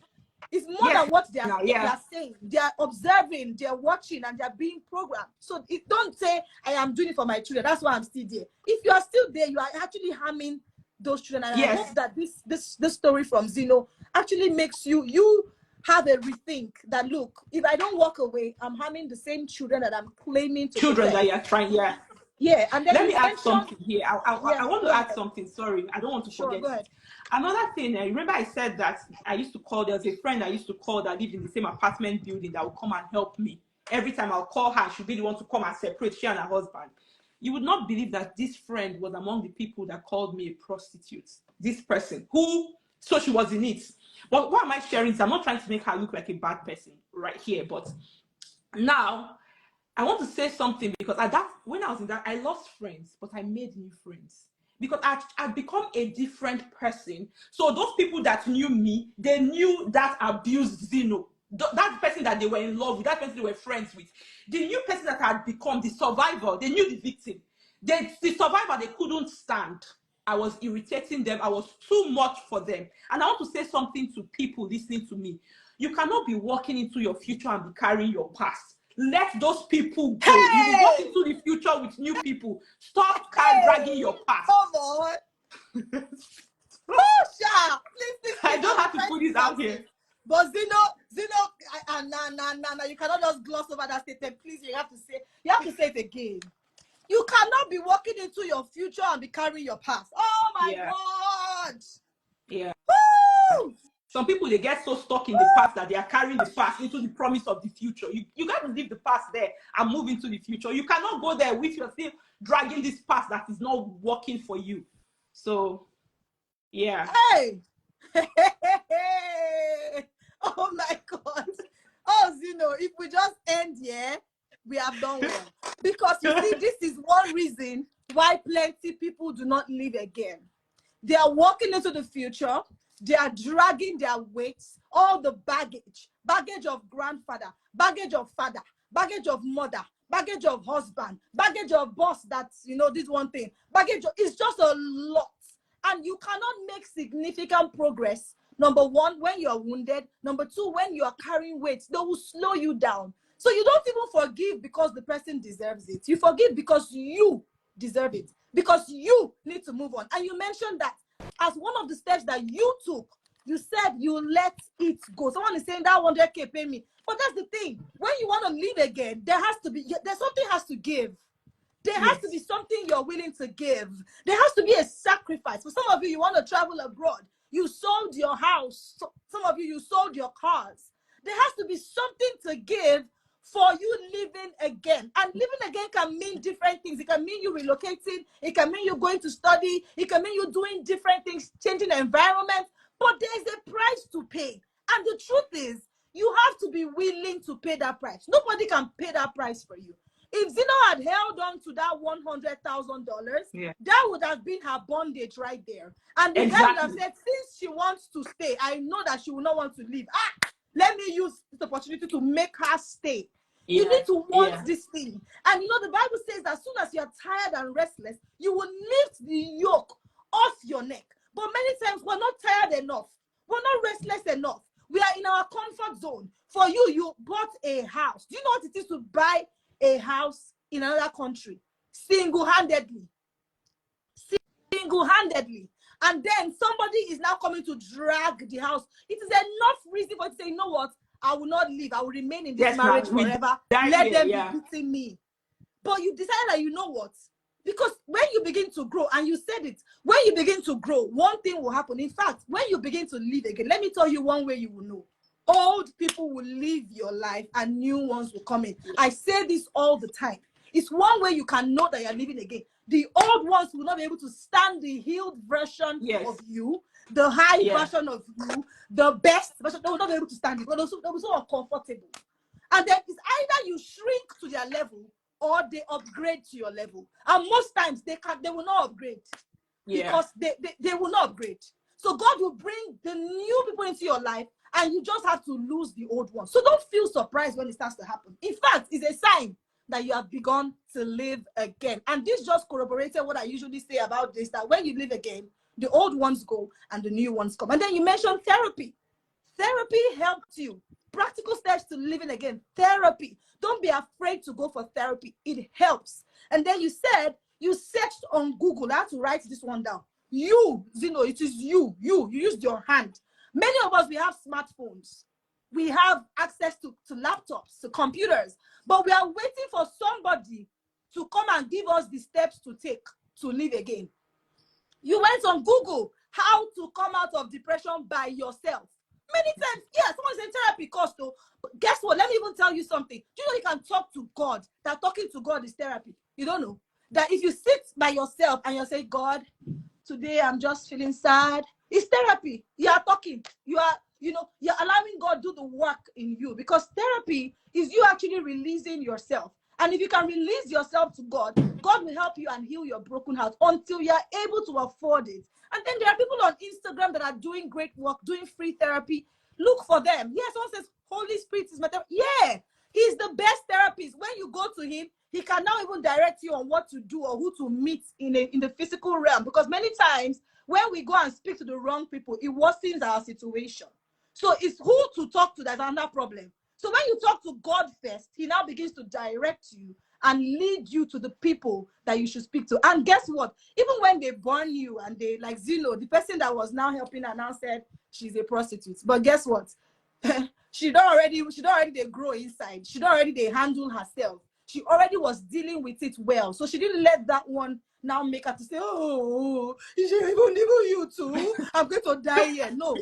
Speaker 1: It's more
Speaker 2: Yes.
Speaker 1: than what they are
Speaker 2: Yeah.
Speaker 1: saying. They are observing, they're watching, and they're being programmed. So don't say, I am doing it for my children. That's why I'm still there. If you are still there, you are actually harming those children. And
Speaker 2: Yes.
Speaker 1: I hope that this story from Zino actually makes you have a rethink that, look, if I don't walk away, I'm harming the same children that I'm claiming to
Speaker 2: Children
Speaker 1: protect.
Speaker 2: that you're trying, yeah.
Speaker 1: Yeah, and then
Speaker 2: Let
Speaker 1: you
Speaker 2: me add
Speaker 1: mentioned
Speaker 2: something here. I want to add
Speaker 1: ahead.
Speaker 2: something. Sorry, I don't want to
Speaker 1: Sure,
Speaker 2: forget
Speaker 1: go
Speaker 2: it.
Speaker 1: ahead.
Speaker 2: Another thing, remember I said that I used to call, there was a friend I used to call that lived in the same apartment building that would come and help me. Every time I'll call her, she'll be the one to come and separate she and her husband. You would not believe that this friend was among the people that called me a prostitute. This person so she was in it. But what am I sharing? I'm not trying to make her look like a bad person right here, but now I want to say something, because when I was in that, I lost friends, but I made new friends because I'd become a different person. So those people that knew me, they knew that abused Zino. That person that they were in love with, that person they were friends with, the new person that had become the survivor, they knew the victim. The survivor, they couldn't stand. I was irritating them. I was too much for them. And I want to say something to people listening to me. You cannot be walking into your future and be carrying your past. Let those people go. You will walk into the future with new people. Stop dragging your past.
Speaker 1: Come on. Pusha! Please,
Speaker 2: I don't
Speaker 1: I'm
Speaker 2: have to
Speaker 1: trying
Speaker 2: put this out here.
Speaker 1: But Zino, nah, you cannot just gloss over that statement. Please, you have to say it again. You cannot be walking into your future and be carrying your past. Oh my God!
Speaker 2: Yeah.
Speaker 1: Woo!
Speaker 2: Some people, they get so stuck in the past that they are carrying the past into the promise of the future. You got to leave the past there and move into the future. You cannot go there with you're still dragging this past that is not working for you. So, yeah.
Speaker 1: Hey! Oh my God! Oh, Zino, if we just end here, we have done well. Because you see, this is one reason why plenty people do not live again. They are walking into the future. They are dragging their weights, all the baggage of grandfather, baggage of father, baggage of mother, baggage of husband, baggage of boss that's, this one thing. It's just a lot. And you cannot make significant progress. Number one, when you are wounded. Number two, when you are carrying weights, they will slow you down. So you don't even forgive because the person deserves it. You forgive because you deserve it. Because you need to move on. And you mentioned that as one of the steps that you took, you said you let it go. Someone is saying that 100K pay me. But that's the thing. When you want to live again, there's something has to give. There has to be something you're willing to give. There has to be a sacrifice. For some of you, you want to travel abroad. You sold your house. Some of you sold your cars. There has to be something to give for you living again. And living again can mean different things. It can mean you relocating. It can mean you going to study. It can mean you doing different things, changing the environment. But there's a price to pay. And the truth is, you have to be willing to pay that price. Nobody can pay that price for you. If Zino had held on to that $100,000, that would have been her bondage right there. And the guy would have said, since she wants to stay, I know that she will not want to leave. Let me use this opportunity to make her stay. You need to want this thing. And the Bible says that as soon as you're tired and restless, you will lift the yoke off your neck. But many times we're not tired enough. We're not restless enough. We are in our comfort zone. For you, you bought a house. Do you know what it is to buy a house in another country? Single-handedly. And then somebody is now coming to drag the house. It is enough reason for you to say, you know what? I will not leave. I will remain in this marriage forever. Let them be beating me. But you decided that, you know what? Because when you begin to grow, and you said it, when you begin to grow, one thing will happen. In fact, when you begin to live again, let me tell you one way you will know. Old people will live your life and new ones will come in. I say this all the time. It's one way you can know that you're living again. The old ones will not be able to stand the healed version of you, the high version of you, the best version. They will not be able to stand it because they'll be so uncomfortable. And then it's either you shrink to their level or they upgrade to your level. And most times they will not upgrade because they will not upgrade. So God will bring the new people into your life and you just have to lose the old one. So don't feel surprised when it starts to happen. In fact, it's a sign that you have begun to live again. And this just corroborated what I usually say about this, that when you live again, the old ones go and the new ones come. And then you mentioned therapy. Therapy helped you. Practical steps to living again. Therapy. Don't be afraid to go for therapy. It helps. And then you said you searched on Google. I have to write this one down. You, Zino, it is you. You used your hand. Many of us, we have smartphones. We have access to laptops, to computers. But we are waiting for somebody to come and give us the steps to take to live again. You went on Google, how to come out of depression by yourself. Many times, yeah, someone saying therapy costs though. But guess what? Let me even tell you something. Do you know you can talk to God? That talking to God is therapy. You don't know? That if you sit by yourself and you say, God, today I'm just feeling sad. It's therapy. You are talking. You are, you're allowing God do the work in you, because therapy is you actually releasing yourself. And if you can release yourself to God, God will help you and heal your broken heart until you are able to afford it. And then there are people on Instagram that are doing great work, doing free therapy. Look for them. Yes, someone says, Holy Spirit is my therapist. Yeah, he's the best therapist. When you go to him, he can now even direct you on what to do or who to meet in the physical realm. Because many times when we go and speak to the wrong people, it worsens our situation. So it's who to talk to that's another problem. So when you talk to God first, he now begins to direct you and lead you to the people that you should speak to. And guess what? Even when they burn you and they, like Zino, the person that was now helping her now said she's a prostitute. But guess what? she don't already they grow inside. She don't already they handle herself. She already was dealing with it well. So she didn't let that one now make her to say, oh, even you too. I'm going to die here. No.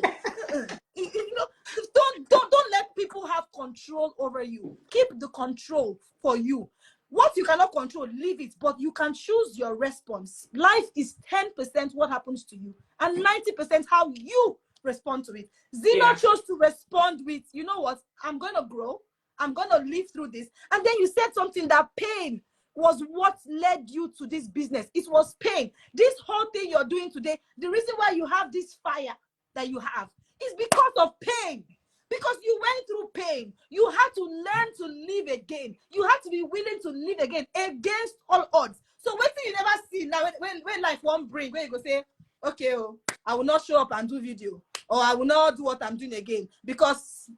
Speaker 1: Don't let people have control over you. Keep the control for you. What you cannot control, leave it, but you can choose your response. Life is 10% what happens to you and 90% how you respond to it. Zina chose to respond with, you know what, I'm going to grow. I'm going to live through this. And then you said something that pain was what led you to this business. It was pain. This whole thing you're doing today, the reason why you have this fire that you have is because of pain. Because you went through pain. You had to learn to live again. You had to be willing to live again against all odds. So wait till you never see now when life won't bring, where you go say, okay, oh, I will not show up and do video, or I will not do what I'm doing again because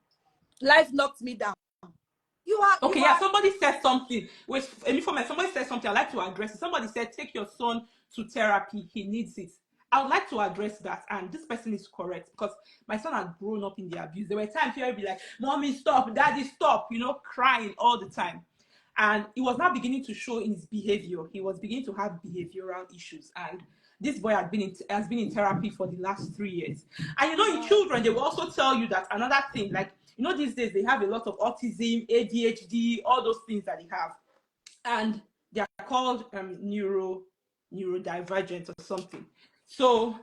Speaker 1: life knocked me down.
Speaker 2: Somebody said something. Somebody said something. I'd like to address it. Somebody said, take your son to therapy. He needs it. I would like to address that. And this person is correct because my son had grown up in the abuse. There were times he would be like, Mommy, stop, Daddy, stop, crying all the time. And it was now beginning to show in his behavior. He was beginning to have behavioral issues. And this boy has been in therapy for the last 3 years. And in children, they will also tell you that another thing, like, these days they have a lot of autism, ADHD, all those things that they have. And they are called neurodivergent or something. So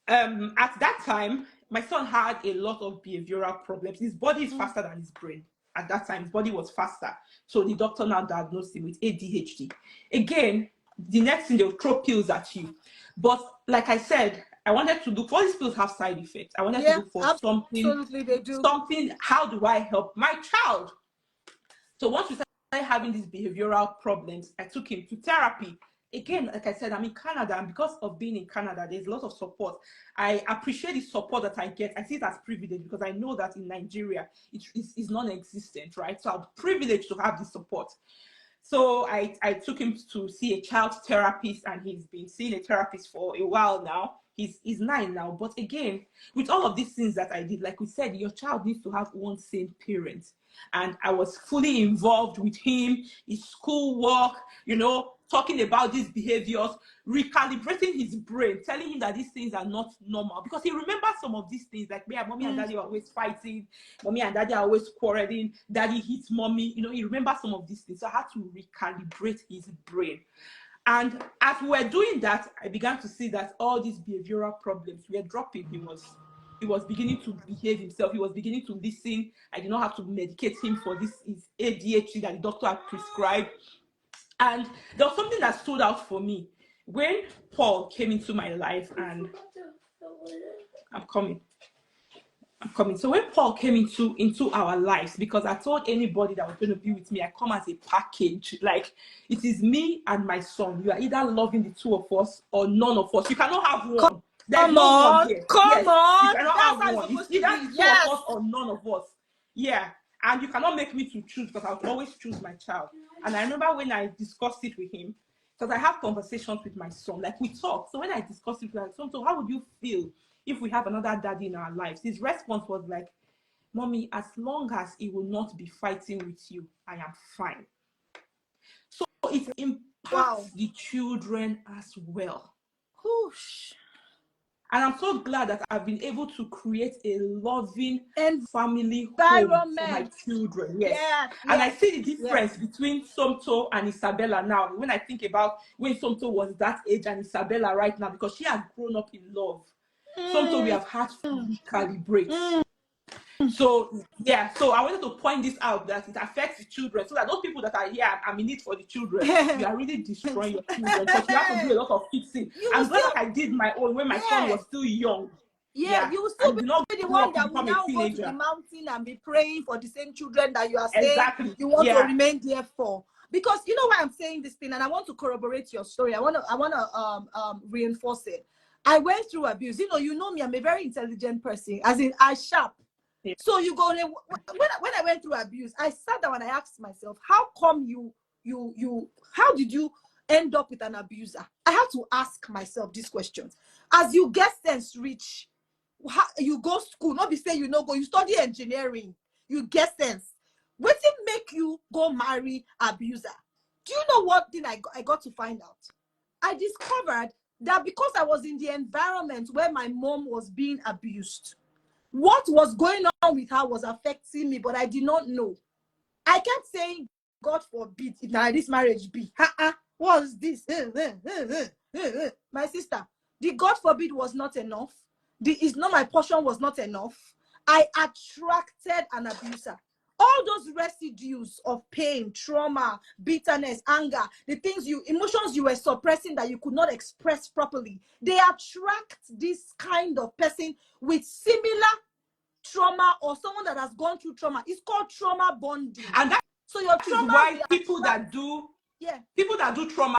Speaker 2: at that time, my son had a lot of behavioral problems. His body is faster than his brain. At that time, his body was faster. So the doctor now diagnosed him with ADHD. Again, the next thing, they'll throw pills at you. But like I said, I wanted to look, all these pills have side effects. I wanted to look for something.
Speaker 1: Absolutely, they do.
Speaker 2: Something, how do I help my child? So once we started having these behavioral problems, I took him to therapy. Again, like I said, I'm in Canada, and because of being in Canada, there's a lot of support. I appreciate the support that I get. I see it as privilege because I know that in Nigeria, it's non-existent, right? So I'm privileged to have this support. So I took him to see a child therapist, and he's been seeing a therapist for a while now. He's 9 now. But again, with all of these things that I did, like we said, your child needs to have one sane parent. And I was fully involved with him, his schoolwork, talking about these behaviors, recalibrating his brain, telling him that these things are not normal. Because he remembers some of these things, like mommy and daddy are always fighting, mommy and daddy are always quarreling, daddy hits mommy. He remembers some of these things. So I had to recalibrate his brain. And as we were doing that, I began to see that all these behavioral problems were dropping. He was beginning to behave himself. He was beginning to listen. I did not have to medicate him for his ADHD that the doctor had prescribed. And there was something that stood out for me. When Paul came into my life, and I'm coming. coming. So when Paul came into our lives, because I told anybody that was going to be with me, I come as a package. Like, it is me and my son. You are either loving the two of us or none of us. You cannot have one. There's
Speaker 1: Come
Speaker 2: no one
Speaker 1: on,
Speaker 2: here.
Speaker 1: come
Speaker 2: Yes, you
Speaker 1: on.
Speaker 2: cannot
Speaker 1: That's
Speaker 2: have
Speaker 1: how it's
Speaker 2: one. It's
Speaker 1: supposed to
Speaker 2: either
Speaker 1: be.
Speaker 2: the two of
Speaker 1: Yes.
Speaker 2: us or none of us. Yeah. And you cannot make me to choose, because I'll always choose my child. And I remember when I discussed it with him, because I have conversations with my son, like we talk. So when I discussed it with my son, so how would you feel if we have another daddy in our lives? His response was like, Mommy, as long as he will not be fighting with you, I am fine. So it
Speaker 1: Wow.
Speaker 2: impacts the children as well.
Speaker 1: Whoosh.
Speaker 2: And I'm so glad that I've been able to create a loving family home for my
Speaker 1: Environment.
Speaker 2: children. Yes.
Speaker 1: Yes,
Speaker 2: And I
Speaker 1: yes,
Speaker 2: see the
Speaker 1: yes.
Speaker 2: difference between Somto and Isabella now. When I think about when Somto was that age and Isabella right now, because she has grown up in love. Somto, we have had to recalibrate. So yeah, so I wanted to point this out, that it affects the children, so that those people that are here, I'm in it for the children, you are really destroying your children, because you have to do a lot of fixing.
Speaker 1: You will
Speaker 2: I'm glad
Speaker 1: still,
Speaker 2: that I did my own when my son
Speaker 1: yeah,
Speaker 2: was still young.
Speaker 1: yeah,
Speaker 2: Yeah,
Speaker 1: you will still
Speaker 2: and did not
Speaker 1: be the
Speaker 2: grow
Speaker 1: one
Speaker 2: up to
Speaker 1: that will
Speaker 2: become a
Speaker 1: now go to the
Speaker 2: teenager.
Speaker 1: mountain and be praying for the same children that you are saying
Speaker 2: Exactly.
Speaker 1: you want to
Speaker 2: Yeah.
Speaker 1: remain there for. Because you know why I'm saying this thing, and I want to corroborate your story. I want to reinforce it. I went through abuse. You know me, I'm a very intelligent person, as in I sharp.
Speaker 2: Yeah.
Speaker 1: So you go, when I went through abuse, I sat down and I asked myself, how come how did you end up with an abuser? I had to ask myself these questions. As you get sense rich, you go school, not be say you no go, you study engineering, you get sense. What it make you go marry abuser? Do you know what thing I got to find out? I discovered that because I was in the environment where my mom was being abused, what was going on with her was affecting me, but I did not know. I kept saying, God forbid, if now this marriage be. What's this? My sister, the God forbid was not enough. The is not my portion was not enough. I attracted an abuser. All those residues of pain, trauma, bitterness, anger, the things emotions you were suppressing that you could not express properly, they attract this kind of person with similar trauma, or someone that has gone through trauma. It's called trauma bonding.
Speaker 2: And that
Speaker 1: So your
Speaker 2: is
Speaker 1: trauma
Speaker 2: why
Speaker 1: will
Speaker 2: people
Speaker 1: attract.
Speaker 2: that do trauma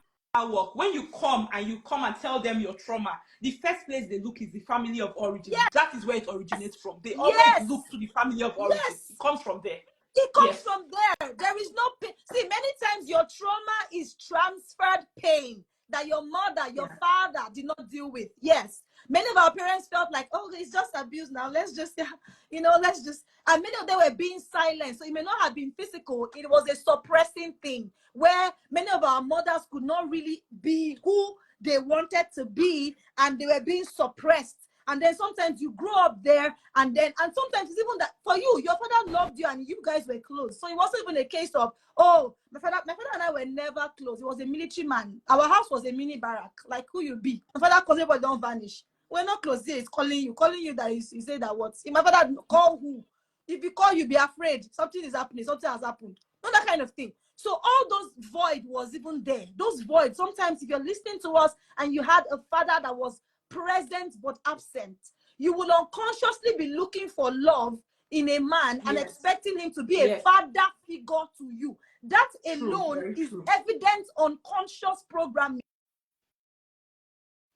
Speaker 2: work, when you come and tell them your trauma, the first place they look is the family of origin.
Speaker 1: Yes.
Speaker 2: That is where it originates from. They always
Speaker 1: Yes.
Speaker 2: look to the family of origin.
Speaker 1: Yes.
Speaker 2: It comes from there.
Speaker 1: It comes
Speaker 2: Yes.
Speaker 1: from there. There is no pain. See, many times your trauma is transferred pain that your mother, your father did not deal with. Yes. Many of our parents felt like, oh, it's just abuse now. Let's just, and many of them were being silent. So it may not have been physical. It was a suppressing thing where many of our mothers could not really be who they wanted to be, and they were being suppressed. And then sometimes you grow up there, and sometimes it's even that for you, your father loved you and you guys were close. So it wasn't even a case of, oh, my father and I were never close. He was a military man. Our house was a mini barrack, like who you be. My father calls everybody, don't vanish. We're not close here. He's calling you that he said that what? If my father call who? If he call you, be afraid. Something is happening. Something has happened. Not that kind of thing. So all those void was even there. Those void. Sometimes if you're listening to us and you had a father that was present but absent, you will unconsciously be looking for love in a man and expecting him to be a father figure to you. That alone is evident unconscious programming.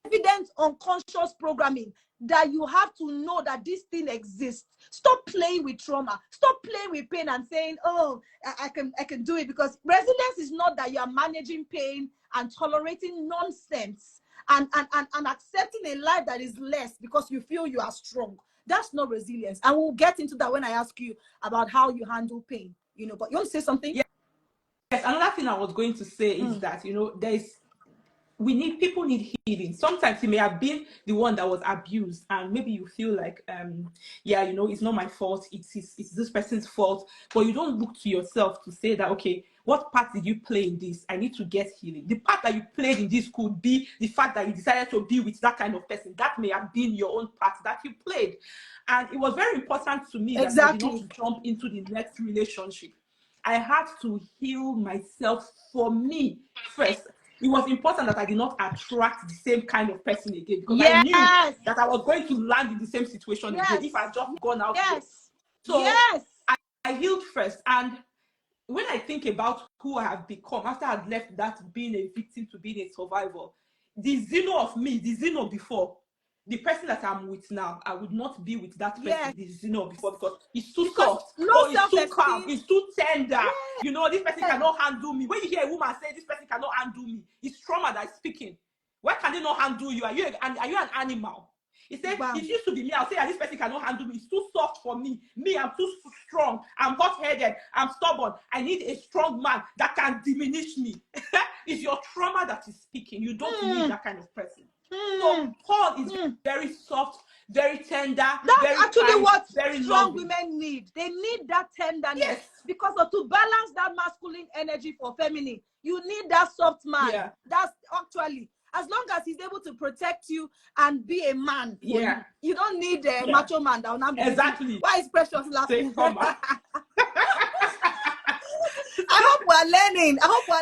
Speaker 1: Evident unconscious programming that you have to know that this thing exists. Stop playing with trauma. Stop playing with pain and saying, oh, I can do it. Because resilience is not that you are managing pain and tolerating nonsense and accepting a life that is less because you feel you are strong. That's not resilience. And we'll get into that when I ask you about how you handle pain. But you want to say something?
Speaker 2: Yes, another thing I was going to say is that, people need healing. Sometimes it may have been the one that was abused, and maybe you feel like, it's not my fault, it's this person's fault, but you don't look to yourself to say that, okay, what part did you play in this? I need to get healing. The part that you played in this could be the fact that you decided to be with that kind of person. That may have been your own part that you played. And it was very important to me that I did not jump into the next relationship. I had to heal myself for me first. it was important that I did not attract the same kind of person again, because I knew
Speaker 1: Yes.
Speaker 2: that I was going to land in the same situation again if I had just gone out there.
Speaker 1: Yes.
Speaker 2: So
Speaker 1: Yes.
Speaker 2: I healed first. And when I think about who I have become after I'd left that being a victim to being a survivor, the Zino of me, the Zino before, the person that I'm with now, I would not be with that person,
Speaker 1: Yes.
Speaker 2: the Zino before, because it's too
Speaker 1: Because
Speaker 2: soft,
Speaker 1: low
Speaker 2: or it's too calm,
Speaker 1: self-esteem.
Speaker 2: it's too tender.
Speaker 1: Yes.
Speaker 2: You know, this person cannot handle me. When you hear a woman say this person cannot handle me, it's trauma that is speaking. Why can they not handle you? Are you an animal? He said,
Speaker 1: Bam.
Speaker 2: it used to be me. I'll say that this person cannot handle me. It's too soft for me. Me, I'm too strong. I'm hot-headed. I'm stubborn. I need a strong man that can diminish me. It's your trauma that is speaking. You don't need that kind of person. So Paul is very soft, very tender,
Speaker 1: That's
Speaker 2: very
Speaker 1: actually
Speaker 2: kind,
Speaker 1: what
Speaker 2: very
Speaker 1: strong
Speaker 2: loving.
Speaker 1: women need. They need that tenderness.
Speaker 2: Yes.
Speaker 1: Because to balance that masculine energy for feminine, you need that soft man.
Speaker 2: Yeah.
Speaker 1: That's actually, as long as he's able to protect you and be a man for you. You don't need a macho man that will not be
Speaker 2: exactly.
Speaker 1: Why is Precious laughing? I hope we're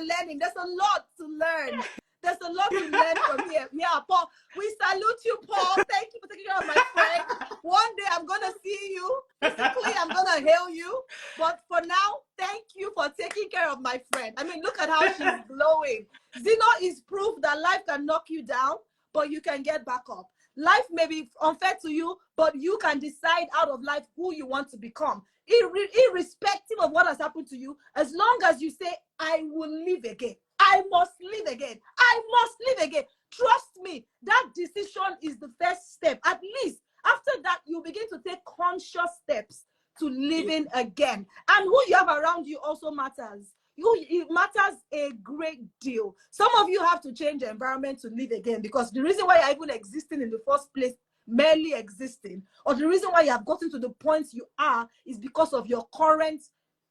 Speaker 1: learning. There's a lot to learn. There's a lot to learn from here. Yeah, Paul. We salute you, Paul. Thank you for taking care of my friend. One day I'm gonna see you. Physically, I'm gonna hail you. But for now, thank you for taking care of my friend. I mean, look at how she's glowing. Zino is proof that life can knock you down, but you can get back up. Life may be unfair to you, but you can decide out of life who you want to become. Irrespective of what has happened to you, as long as you say, I will live again. I must live again. I must live again. Trust me, that decision is the first step. At least after that, you begin to take conscious steps to living again. And who you have around you also matters. It matters a great deal. Some of you have to change the environment to live again, because the reason why you're even existing in the first place, merely existing, or the reason why you have gotten to the point you are, is because of your current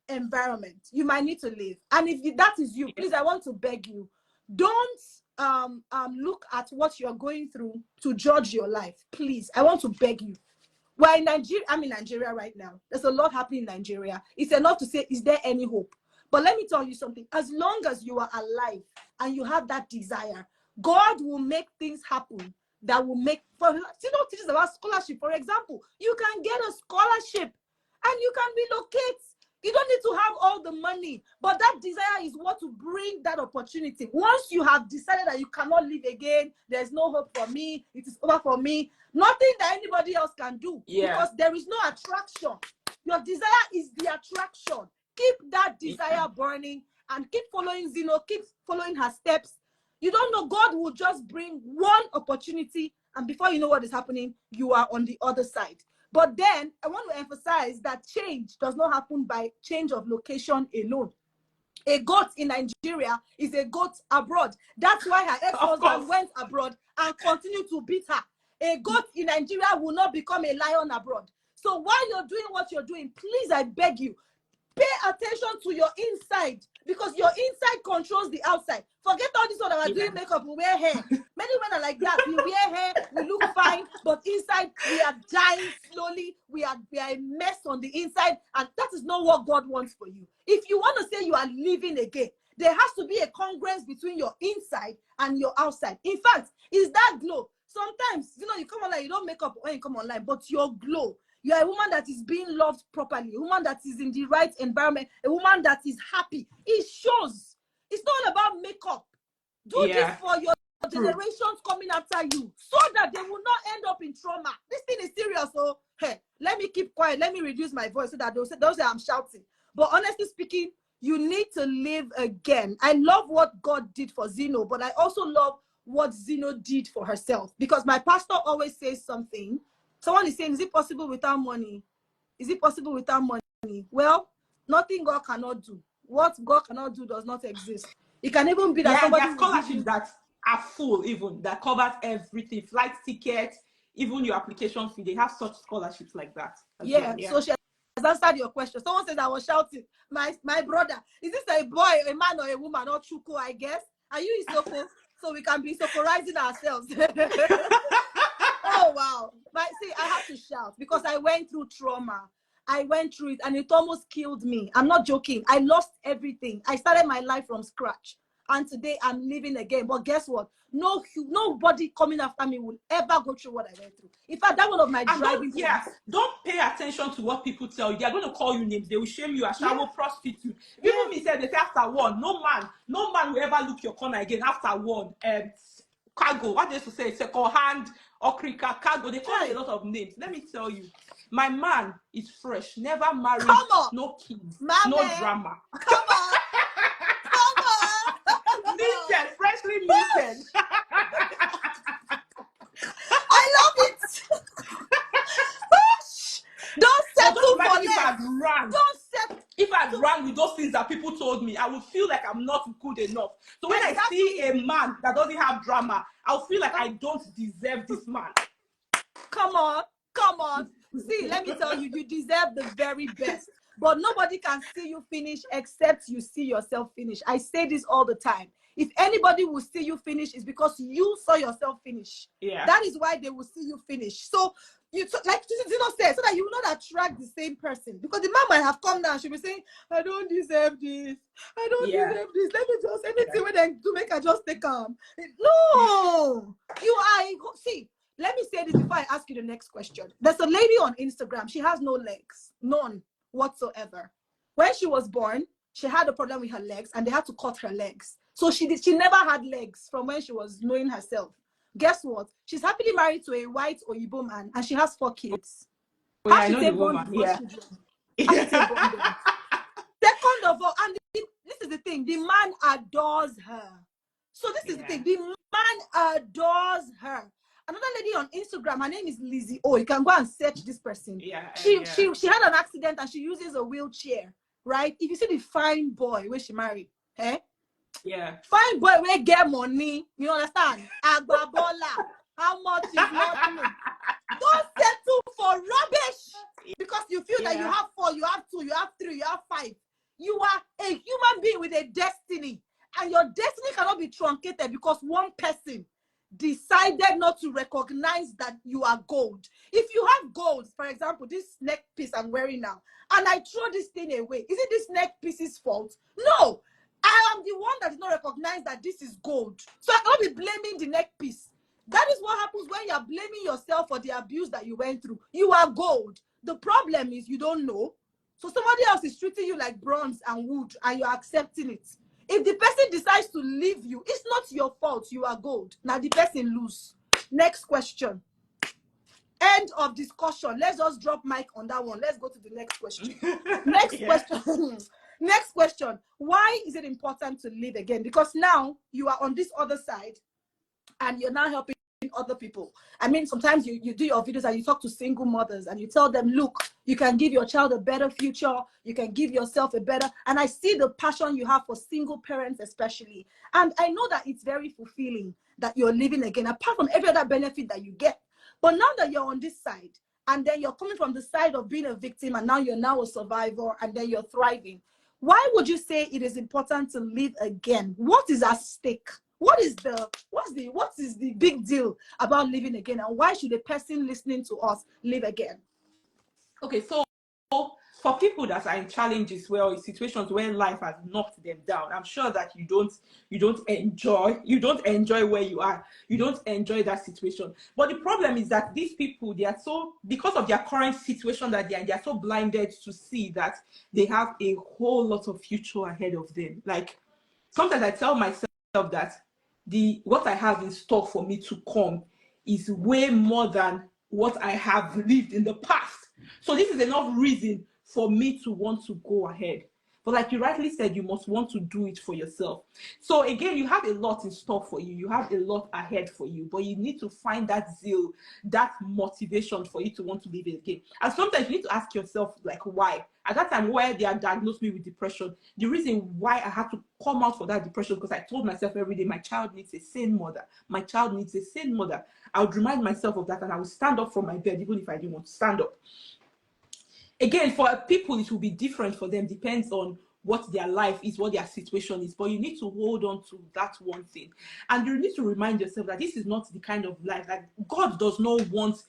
Speaker 1: environment. You might need to leave. And if that is you, please, I want to beg you, don't look at what you're going through to judge your life. Please, I want to beg you. We're in Nigeria. I'm in Nigeria right now. There's a lot happening in Nigeria. It's enough to say, is there any hope? But let me tell you something. As long as you are alive and you have that desire, God will make things happen that will make, teaches about scholarship. For example, you can get a scholarship and you can relocate. You don't need to have all the money, but that desire is what will bring that opportunity. Once you have decided that you cannot live again, there's no hope for me, it is over for me, nothing that anybody else can do, because there is no attraction. Your desire is the attraction. Keep that desire burning and keep following Zino, keep following her steps. You don't know, God will just bring one opportunity, and before you know what is happening, you are on the other side. But then I want to emphasize that change does not happen by change of location alone. A goat in Nigeria is a goat abroad. That's why her ex-husband went abroad and continued to beat her. A goat in Nigeria will not become a lion abroad. So while you're doing what you're doing, please, I beg you, pay attention to your inside, because your inside controls the outside. Forget all this one that we're doing makeup, we wear hair. Many women are like that. We wear hair, we look fine, but inside we are dying slowly. We are a mess on the inside, and that is not what God wants for you. If you want to say you are living again, there has to be a congruence between your inside and your outside. In fact, is that glow. Sometimes, you come online, you don't make up when you come online, but your glow. You are a woman that is being loved properly, a woman that is in the right environment, a woman that is happy. It shows. It's not about makeup. Do this for your generations coming after you, so that they will not end up in trauma. This thing is serious. So, hey, let me keep quiet. Let me reduce my voice so that they'll say I'm shouting. But honestly speaking, you need to live again. I love what God did for Zino, but I also love what Zino did for herself. Because my pastor always says something. Someone is saying, is it possible without money? Is it possible without money? Well, nothing God cannot do. What God cannot do does not exist. It can even be that somebody
Speaker 2: there are scholarships that are full, even that covers everything, flight tickets, even your application fee. They have such scholarships like that.
Speaker 1: So she has answered your question. Someone says I was shouting. My brother, is this a boy, a man, or a woman, or Chuko, I guess? Are you Isoko? So we can be Isokorizing ourselves. Oh, wow. See, I have to shout because I went through trauma. I went through it and it almost killed me. I'm not joking. I lost everything. I started my life from scratch. and today I'm living again. But guess what? Nobody coming after me will ever go through what I went through. In fact, that's one of my
Speaker 2: And
Speaker 1: driving points.
Speaker 2: don't pay attention to what people tell you. They are going to call you names. They will shame you as shadow prostitute.
Speaker 1: Yeah.
Speaker 2: People me said they say after one, no man will ever look your corner again after one. Cargo, what they used to say, second hand, okrika, cargo. They call me a lot of names. Let me tell you, my man is fresh, never married,
Speaker 1: Come on,
Speaker 2: no kids,
Speaker 1: my
Speaker 2: no
Speaker 1: man.
Speaker 2: drama.
Speaker 1: Come on, come on.
Speaker 2: Minted, freshly minted.
Speaker 1: I love it. Don't
Speaker 2: So
Speaker 1: settle
Speaker 2: just
Speaker 1: for
Speaker 2: imagine if I
Speaker 1: less.
Speaker 2: had run.
Speaker 1: Don't settle.
Speaker 2: If I had run with those things that people told me, I would feel like I'm not good enough. So when I see a man that doesn't have drama, I'll feel like I don't deserve this man.
Speaker 1: Come on, come on. See, let me tell you, you deserve the very best. But nobody can see you finish except you see yourself finish. I say this all the time. If anybody will see you finish, it's because you saw yourself finish.
Speaker 2: Yeah.
Speaker 1: That is why they will see you finish. So you like Zino said, so that you will not attract the same person. Because the man might have come down, she'll be saying, I don't deserve this. I don't deserve this. Let me just anything when they do make I just take calm. No, you are see. Let me say this before I ask you the next question. There's a lady on Instagram. She has no legs, none whatsoever. When she was born, she had a problem with her legs, and they had to cut her legs. So she never had legs from when she was knowing herself. Guess what? She's happily married to a white Oyibo man, and she has 4 kids.
Speaker 2: Oh, yeah, I know the woman. Yeah.
Speaker 1: Second of all, and this is the thing, the man adores her. So this is the thing, the man adores her. Another lady on Instagram, her name is Lizzie. Oh, you can go and search this person. She had an accident and she uses a wheelchair, right? If you see the fine boy where she married, fine boy where get money, you understand? Agbabola, how much is money? Don't settle for rubbish because you feel that you have 4, you have 2, you have 3, you have 5. You are a human being with a destiny, and your destiny cannot be truncated because one person decided not to recognize that you are gold. If you have gold, for example, this neck piece I'm wearing now, and I throw this thing away, is it this neck piece's fault? No, I am the one that did not recognize that this is gold. So I cannot be blaming the neck piece. That is what happens when you are blaming yourself for the abuse that you went through. You are gold. The problem is you don't know. So somebody else is treating you like bronze and wood, and you're accepting it. If the person decides to leave you, it's not your fault. You are gold. Now the person lose. Next question. End of discussion. Let's just drop mic on that one. Let's go to the next question. Next question. Next question. Why is it important to live again? Because now you are on this other side and you're now helping other people. I mean, sometimes you do your videos and you talk to single mothers and you tell them, look, you can give your child a better future. You can give yourself a better, and I see the passion you have for single parents especially. And I know that it's very fulfilling that you're living again, apart from every other benefit that you get. But now that you're on this side, and then you're coming from the side of being a victim, and now you're a survivor, and then you're thriving, why would you say it is important to live again? What is at stake? What is the big deal about living again, and why should a person listening to us live again?
Speaker 2: Okay, so for people that are in challenges, well, in situations where life has knocked them down, I'm sure that you don't enjoy where you are. You don't enjoy that situation. But the problem is that these people, they are so, because of their current situation that they are so blinded to see that they have a whole lot of future ahead of them. Like, sometimes I tell myself that what I have in store for me to come is way more than what I have lived in the past. So this is enough reason for me to want to go ahead. But like you rightly said, you must want to do it for yourself. So again, you have a lot in store for you. You have a lot ahead for you, but you need to find that zeal, that motivation for you to want to live it again. And sometimes you need to ask yourself, like, why? At that time where they had diagnosed me with depression, the reason why I had to come out for that depression, because I told myself every day, my child needs a sane mother. My child needs a sane mother. I would remind myself of that, and I would stand up from my bed, even if I didn't want to stand up. Again, for people, it will be different for them. Depends on what their life is, what their situation is. But you need to hold on to that one thing. And you need to remind yourself that this is not the kind of life that God does not want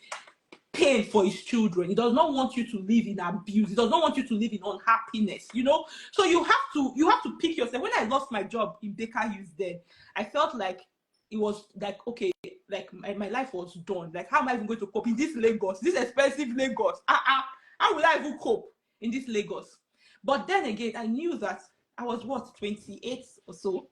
Speaker 2: pain for his children. He does not want you to live in abuse. He does not want you to live in unhappiness, you know. So you have to pick yourself. When I lost my job in Baker Hughes, then I felt like it was like, okay, like my life was done. Like, how am I even going to cope in this Lagos, this expensive Lagos? How will I even cope in this Lagos? But then again, I knew that I was what, 28 or so.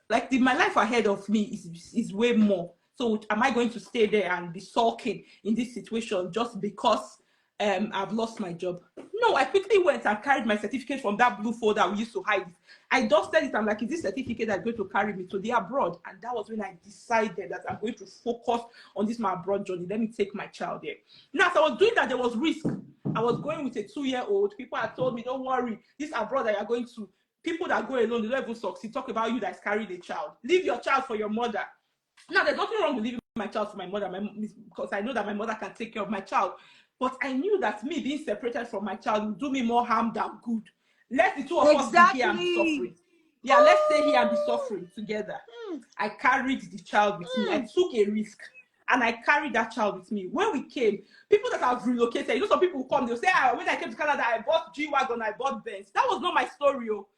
Speaker 2: Like my life ahead of me is way more. So am I going to stay there and be sulking in this situation just because I've lost my job? No, I quickly went and carried my certificate from that blue folder we used to hide. I dusted it. I'm like, is this certificate that's going to carry me to the abroad? And that was when I decided that I'm going to focus on this my abroad journey. Let me take my child there. Now, as I was doing that, there was risk. I was going with a 2-year-old. People had told me, don't worry, this abroad that you're going to, people that go alone, they don't even succeed. Talk about you that's carrying a child. Leave your child for your mother. Now, there's nothing wrong with leaving my child for my mother, because I know that my mother can take care of my child. But I knew that me being separated from my child would do me more harm than good. Let the two of us be here and be suffering. Yeah, let's stay here and be suffering together. I carried the child with me. I took a risk. And I carried that child with me. When we came, people that have relocated, you know, some people will come, they'll say, when I came to Canada, I bought G-Wagon, I bought Benz. That was not my story. Oh.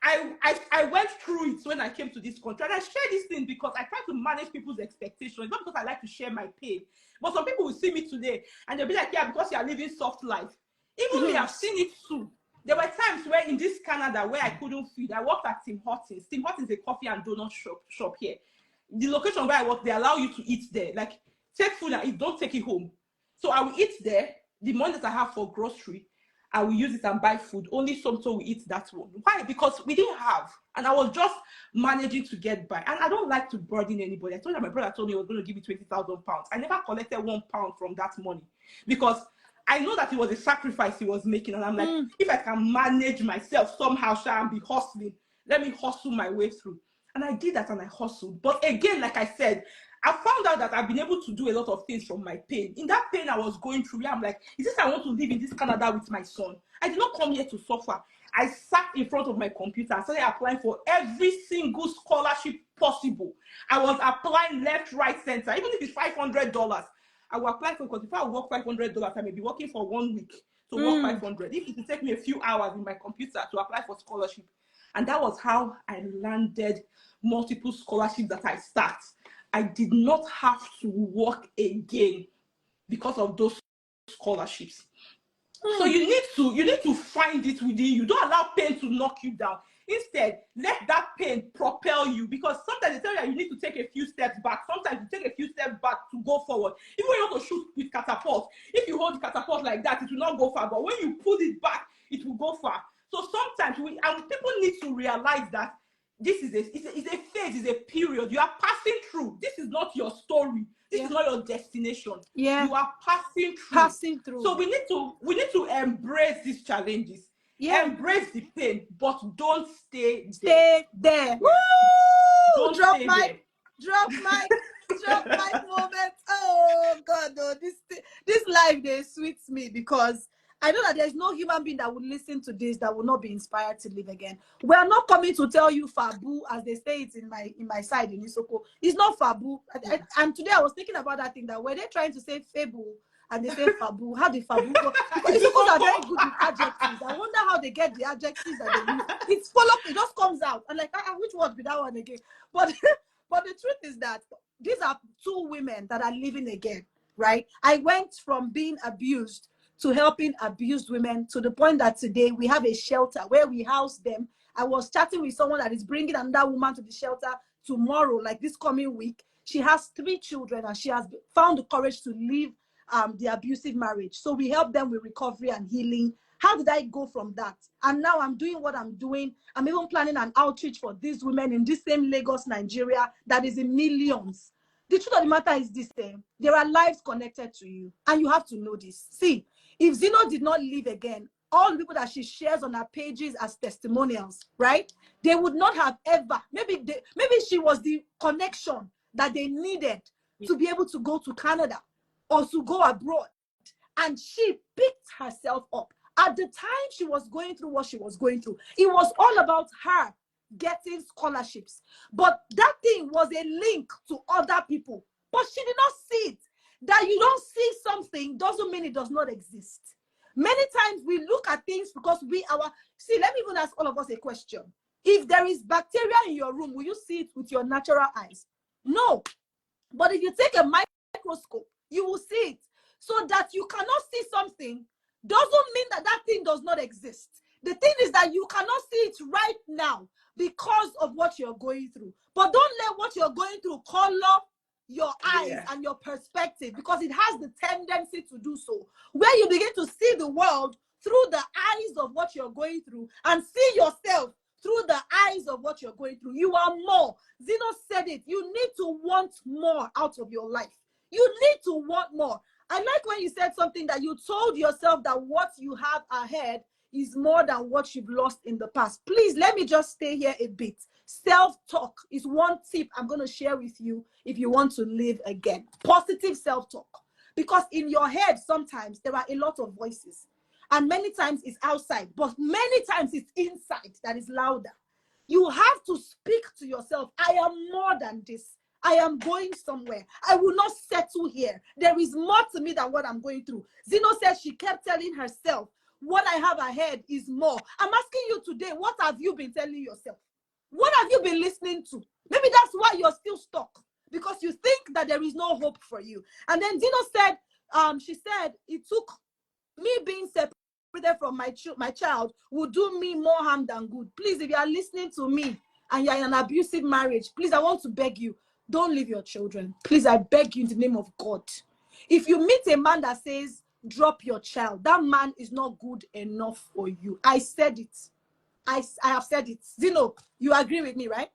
Speaker 2: I went through it when I came to this country. And I share this thing because I try to manage people's expectations. Not because I like to share my pain. But some people will see me today and they'll be like, yeah, because you are living soft life. Even me, I've seen it too. There were times where in this Canada where I couldn't feed, I worked at Tim Hortons. Tim Hortons is a coffee and donut shop here. The location where I work, they allow you to eat there. Like, take food and eat, don't take it home. So I will eat there. The money that I have for grocery, I will use it and buy food. Only sometimes we eat that one. Why? Because we didn't have. And I was just managing to get by. And I don't like to burden anybody. I told you, my brother told me he was going to give me 20,000 pounds. I never collected £1 from that money because I know that it was a sacrifice he was making. And I'm like, if I can manage myself somehow, shall I be hustling? Let me hustle my way through. And I did that and I hustled. But again, like I said, I found out that I've been able to do a lot of things from my pain. In that pain I was going through, I'm like, is this I want to live in this Canada with my son? I did not come here to suffer. I sat in front of my computer and started applying for every single scholarship possible. I was applying left, right, center. Even if it's $500, I will apply for it, because if I work $500, I may be working for 1 week to work 500. If it will take me a few hours in my computer to apply for scholarship. And that was how I landed multiple scholarships that I start. I did not have to work again because of those scholarships. So you need to find it within you. Don't allow pain to knock you down. Instead, let that pain propel you, because sometimes they tell you that you need to take a few steps back. Sometimes you take a few steps back to go forward. Even when you want to shoot with catapult, if you hold the catapult like that, it will not go far. But when you pull it back, it will go far. So sometimes people need to realize that this is a phase, is a period. You are passing through. This is not your story. This is not your destination. You are passing through. So we need to embrace these challenges. Embrace the pain, but don't stay there.
Speaker 1: Woo!
Speaker 2: Don't
Speaker 1: drop
Speaker 2: stay
Speaker 1: my
Speaker 2: there.
Speaker 1: moment. Oh God, no, this life they sweets me, because I know that there's no human being that would listen to this that will not be inspired to live again. We are not coming to tell you fabu, as they say it in my side in Isoko. It's not fabu. And today I was thinking about that thing, that were they trying to say fable and they say fabu? How did fabu go? Because Isoko are very good with adjectives. I wonder how they get the adjectives that they use. It's full of, it just comes out. And like, which word be that one again? But but the truth is that these are two women that are living again, right? I went from being abused to helping abused women, to the point that today we have a shelter where we house them. I was chatting with someone that is bringing another woman to the shelter tomorrow, like this coming week. She has 3 children and she has found the courage to leave the abusive marriage. So we help them with recovery and healing. How did I go from that? And now I'm doing what I'm doing. I'm even planning an outreach for these women in this same Lagos, Nigeria, that is in millions. The truth of the matter is this, there are lives connected to you, and you have to know this. See, if Zino did not live again, all the people that she shares on her pages as testimonials, right? They would not have ever, maybe she was the connection that they needed to be able to go to Canada or to go abroad. And she picked herself up. At the time she was going through what she was going through, it was all about her getting scholarships. But that thing was a link to other people. But she did not see it. That you don't see something doesn't mean it does not exist. Many times we look at things because see, let me even ask all of us a question. If there is bacteria in your room, will you see it with your natural eyes? No. But if you take a microscope, you will see it. So that you cannot see something doesn't mean that that thing does not exist. The thing is that you cannot see it right now because of what you're going through. But don't let what you're going through color your eyes and your perspective, because it has the tendency to do so. Where you begin to see the world through the eyes of what you're going through and see yourself through the eyes of what you're going through. You are more. Zino said it. You need to want more out of your life. You need to want more. I like when you said something that you told yourself that what you have ahead is more than what you've lost in the past. Please, let me just stay here a bit. Self-talk is one tip I'm going to share with you if you want to live again. Positive self-talk. Because in your head, sometimes there are a lot of voices. And many times it's outside, but many times it's inside that is louder. You have to speak to yourself. I am more than this. I am going somewhere. I will not settle here. There is more to me than what I'm going through. Zino says she kept telling herself, what I have ahead is more. I'm asking you today, what have you been telling yourself? What have you been listening to? Maybe that's why you're still stuck, because you think that there is no hope for you. And then Zino said, she said, it took me being separated from my child would do me more harm than good. Please, if you are listening to me and you're in an abusive marriage, please, I want to beg you, don't leave your children. Please, I beg you in the name of God. If you meet a man that says, drop your child, that man is not good enough for you. I said it. I have said it. Zino, you agree with me, right?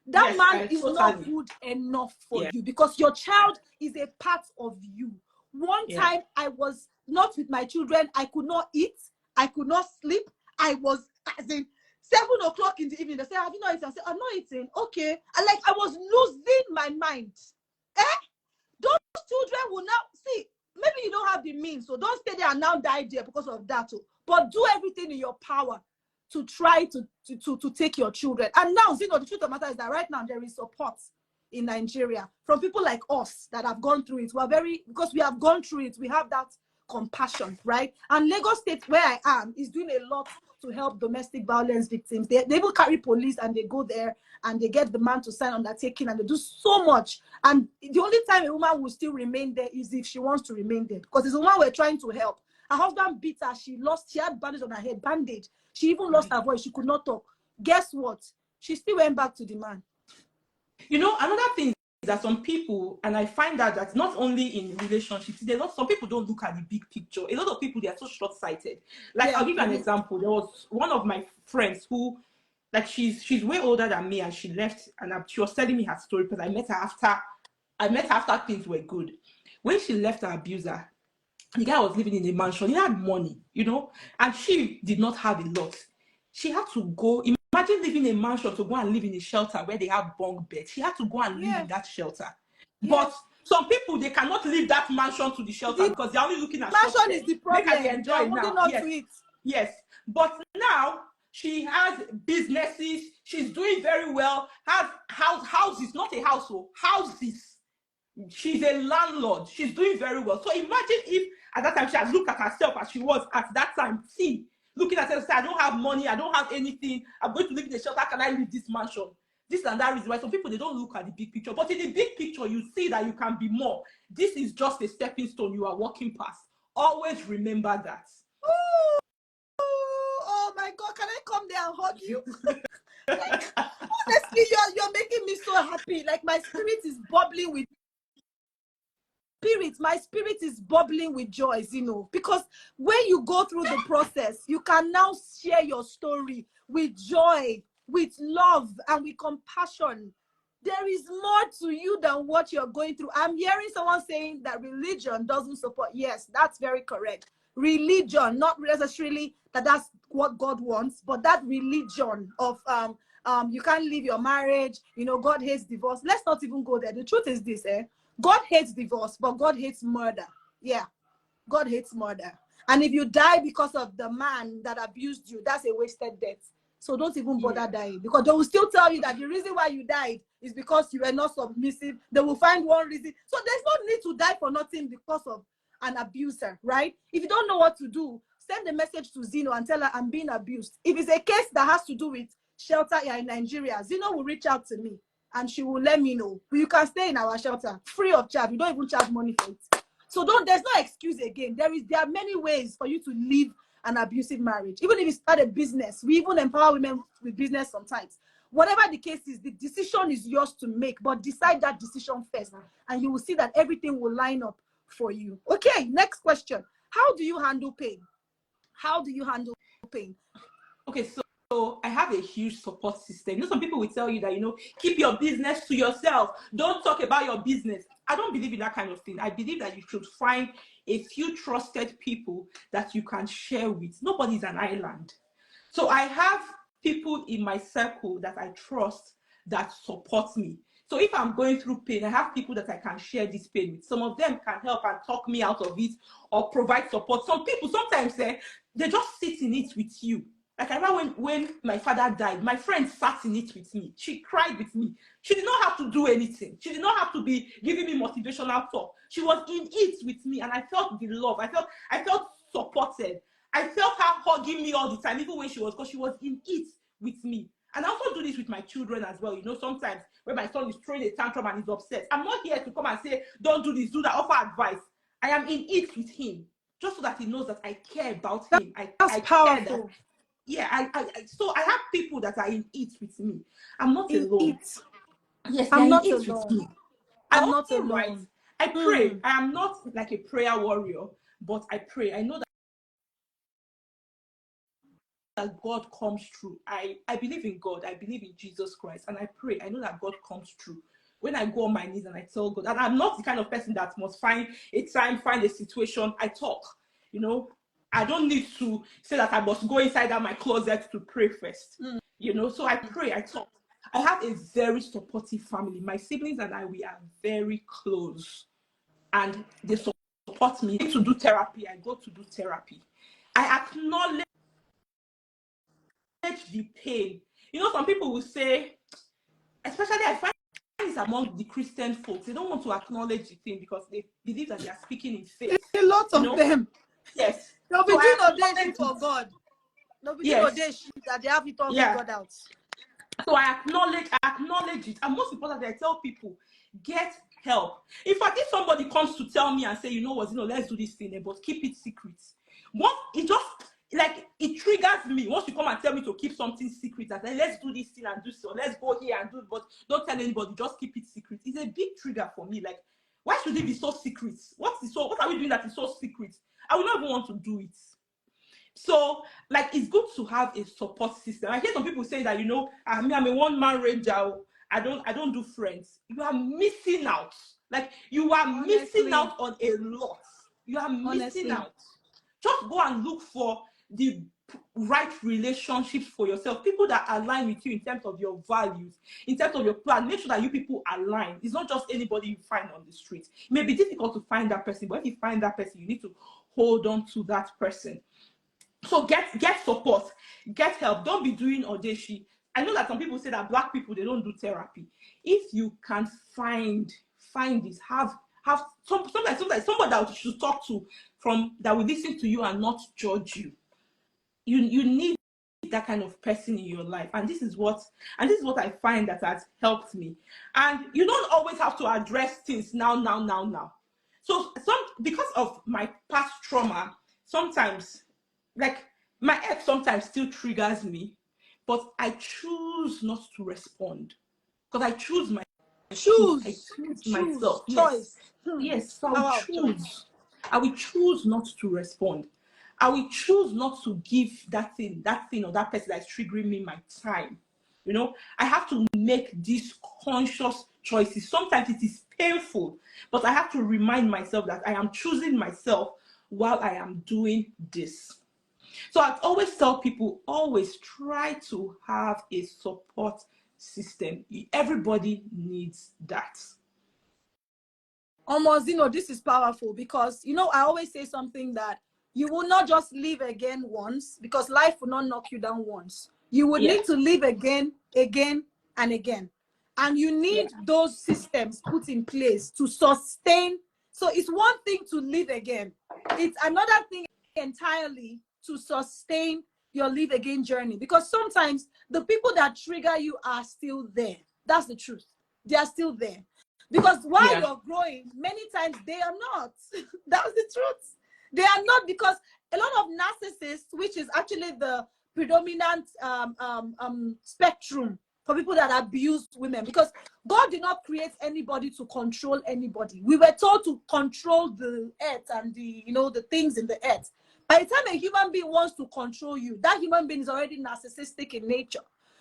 Speaker 1: That man is not good enough for you, because your child is a part of you. One time I was not with my children. I could not eat. I could not sleep. I was, as in 7 o'clock in the evening. They say, have you not eaten? I said, I'm not eating. Okay. And like, I was losing my mind. Those children will now, see, maybe you don't have the means, so don't stay there and now die there because of that. But do everything in your power to try to take your children. And now, Zino, the truth of the matter is that right now there is support in Nigeria from people like us that have gone through it. Because we have gone through it, we have that compassion, right? And Lagos State, where I am, is doing a lot to help domestic violence victims. They will carry police and they go there and they get the man to sign undertaking and they do so much. And the only time a woman will still remain there is if she wants to remain there, because it's the one we're trying to help. Her husband beat her. She had bandage on her head, bandage. She even lost her voice. She could not talk. Guess what? She still went back to the man.
Speaker 2: You know, another thing is that some people, and I find out that not only in relationships, some people don't look at the big picture. A lot of people, they are so short-sighted. Like, I'll give you an example. There was one of my friends who, like, she's way older than me, and she left, and she was telling me her story because I met her after things were good. When she left her abuser, the guy was living in a mansion. He had money, you know, and she did not have a lot. She had to go. Imagine living in a mansion to go and live in a shelter where they have bunk beds. She had to go and live in that shelter. But some people, they cannot leave that mansion to the shelter because they're only looking at
Speaker 1: mansion is the problem.
Speaker 2: They can enjoy it now. Yes. But now she has businesses. She's doing very well. Has houses, not a household, houses. She's a landlord. She's doing very well. So imagine if at that time she has looked at herself as she was at that time. See, looking at herself, say, I don't have money, I don't have anything, I'm going to live in a shelter, can I leave this mansion? This and that is why some people, they don't look at the big picture. But in the big picture, you see that you can be more. This is just a stepping stone you are walking past. Always remember that.
Speaker 1: Oh my God, can I come there and hug you? Like, honestly, you're making me so happy. Like, my spirit is bubbling with joy, you know, because when you go through the process, you can now share your story with joy, with love, and with compassion. There is more to you than what you're going through. I'm hearing someone saying that religion doesn't support. Yes, that's very correct. Religion, not necessarily that's what God wants, but that religion of you can't leave your marriage, you know, God hates divorce. Let's not even go there. The truth is this, God hates divorce, but God hates murder. Yeah, God hates murder. And if you die because of the man that abused you, that's a wasted death. So don't even bother dying, because they will still tell you that the reason why you died is because you were not submissive. They will find one reason. So there's no need to die for nothing because of an abuser, right? If you don't know what to do, send a message to Zino and tell her I'm being abused. If it's a case that has to do with shelter here in Nigeria, Zino will reach out to me and she will let me know. You can stay in our shelter free of charge. We don't even charge money for it. So there's no excuse again. There are many ways for you to live an abusive marriage. Even if you start a business, we even empower women with business sometimes. Whatever the case is, the decision is yours to make, but decide that decision first, and you will see that everything will line up for you. Okay, next question. How do you handle pain? How do you handle pain?
Speaker 2: Okay, so I have a huge support system. You know, some people will tell you that, keep your business to yourself. Don't talk about your business. I don't believe in that kind of thing. I believe that you should find a few trusted people that you can share with. Nobody's an island. So I have people in my circle that I trust that support me. So if I'm going through pain, I have people that I can share this pain with. Some of them can help and talk me out of it or provide support. Some people sometimes they just sit in it with you. Like I remember when my father died, my friend sat in it with me. She cried with me. She did not have to do anything. She did not have to be giving me motivational talk. She was in it with me, and I felt the love. I felt supported. I felt her hugging me all the time, even when because she was in it with me. And I also do this with my children as well. Sometimes when my son is throwing a tantrum and he's upset, I'm not here to come and say, don't do this, do that, offer advice. I am in it with him, just so that he knows that I care about him.
Speaker 1: That's
Speaker 2: I
Speaker 1: powerful.
Speaker 2: care that. Yeah, so I have people that are in it with me. I'm not
Speaker 1: in
Speaker 2: alone.
Speaker 1: It.
Speaker 2: Yes,
Speaker 1: I'm
Speaker 2: they're
Speaker 1: not
Speaker 2: in it
Speaker 1: alone.
Speaker 2: with me.
Speaker 1: I'm
Speaker 2: I
Speaker 1: not
Speaker 2: also write.
Speaker 1: alone.
Speaker 2: I pray. I am not like a prayer warrior, but I pray. I know that God comes through. I believe in God. I believe in Jesus Christ. And I pray. I know that God comes through. When I go on my knees and I tell God, and I'm not the kind of person that must find a time, find a situation, I talk. I don't need to say that I must go inside my closet to pray first. So I pray, I talk. I have a very supportive family. My siblings and I, we are very close. And they support me. To do therapy, I go to do therapy. I acknowledge the pain. Some people will say, especially I find this among the Christian folks, they don't want to acknowledge the thing because they believe that they are speaking in faith.
Speaker 1: A lot of them.
Speaker 2: Yes.
Speaker 1: They'll be
Speaker 2: So
Speaker 1: doing
Speaker 2: I
Speaker 1: audition
Speaker 2: acknowledge
Speaker 1: for
Speaker 2: it.
Speaker 1: God. They'll be doing
Speaker 2: Yes.
Speaker 1: audition that they have it all
Speaker 2: Yeah.
Speaker 1: figured out.
Speaker 2: So I acknowledge it. And most importantly, I tell people, get help. In fact, if somebody comes to tell me and say, let's do this thing, but keep it secret. It just, it triggers me. Once you come and tell me to keep something secret, and say, let's do this thing and do so, let's go here and do it, but don't tell anybody, just keep it secret. It's a big trigger for me. Like, why should it be so secret? What are we doing that is so secret? I would not even want to do it. So, it's good to have a support system. I hear some people say that, I'm a one-man ranger. I don't do friends. You are missing out. You are missing out on a lot. You are missing out. Just go and look for the right relationships for yourself. People that align with you in terms of your values, in terms of your plan. Make sure that you people align. It's not just anybody you find on the street. It may be difficult to find that person, but if you find that person, you need to hold on to that person. So get support, get help. Don't be doing audition. I know that some people say that Black people, they don't do therapy. If you can find this, have sometimes somebody that you should talk to that will listen to you and not judge you. You need that kind of person in your life, and this is what I find that has helped me. And you don't always have to address things now. So because of my past trauma, sometimes, my ex sometimes still triggers me, but I choose not to respond because I choose my peace. I choose myself.
Speaker 1: Choice.
Speaker 2: Yes. So I will choose not to respond. I will choose not to give that thing or that person that is triggering me my time. I have to make these conscious choices. Sometimes it is painful, but I have to remind myself that I am choosing myself while I am doing this. So I always tell people, always try to have a support system. Everybody needs that.
Speaker 1: Almost, this is powerful because, I always say something that you will not just live again once, because life will not knock you down once. You would need to live again, again, and again. And you need those systems put in place to sustain. So it's one thing to live again. It's another thing entirely to sustain your live again journey. Because sometimes the people that trigger you are still there. That's the truth. They are still there. Because while you're growing, many times they are not. That's the truth. They are not, because a lot of narcissists, which is actually the predominant spectrum for people that abuse women, because God did not create anybody to control anybody. We were told to control the earth and the things in the earth. By the time a human being wants to control you, that human being is already narcissistic in nature.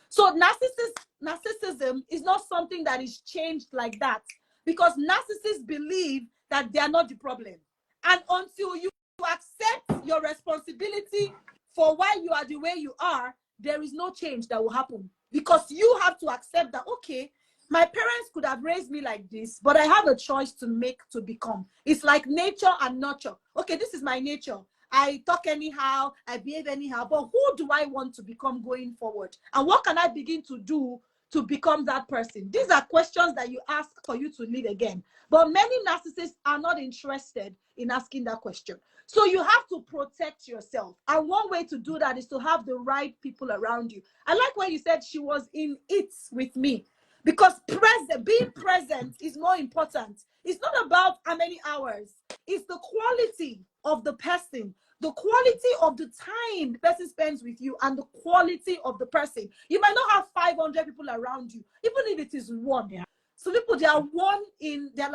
Speaker 1: So narcissism is not something that is changed like that, because narcissists believe that they are not the problem. And until you accept your responsibility for why you are the way you are, there is no change that will happen, because you have to accept that, okay, my parents could have raised me like this, but I have a choice to make to become. It's like nature and nurture. Okay, this is my nature. I talk anyhow, I behave anyhow, but who do I want to become going forward? And what can I begin to do to become that person? These are questions that you ask for you to live again. But many narcissists are not interested in asking that question. So you have to protect yourself. And one way to do that is to have the right people around you. I like when you said she was in it with me, because being present is more important. It's not about how many hours. It's the quality of the person, the quality of the time the person spends with you, and the quality of the person. You might not have 500 people around you, even if it is one. Yeah. So people, they're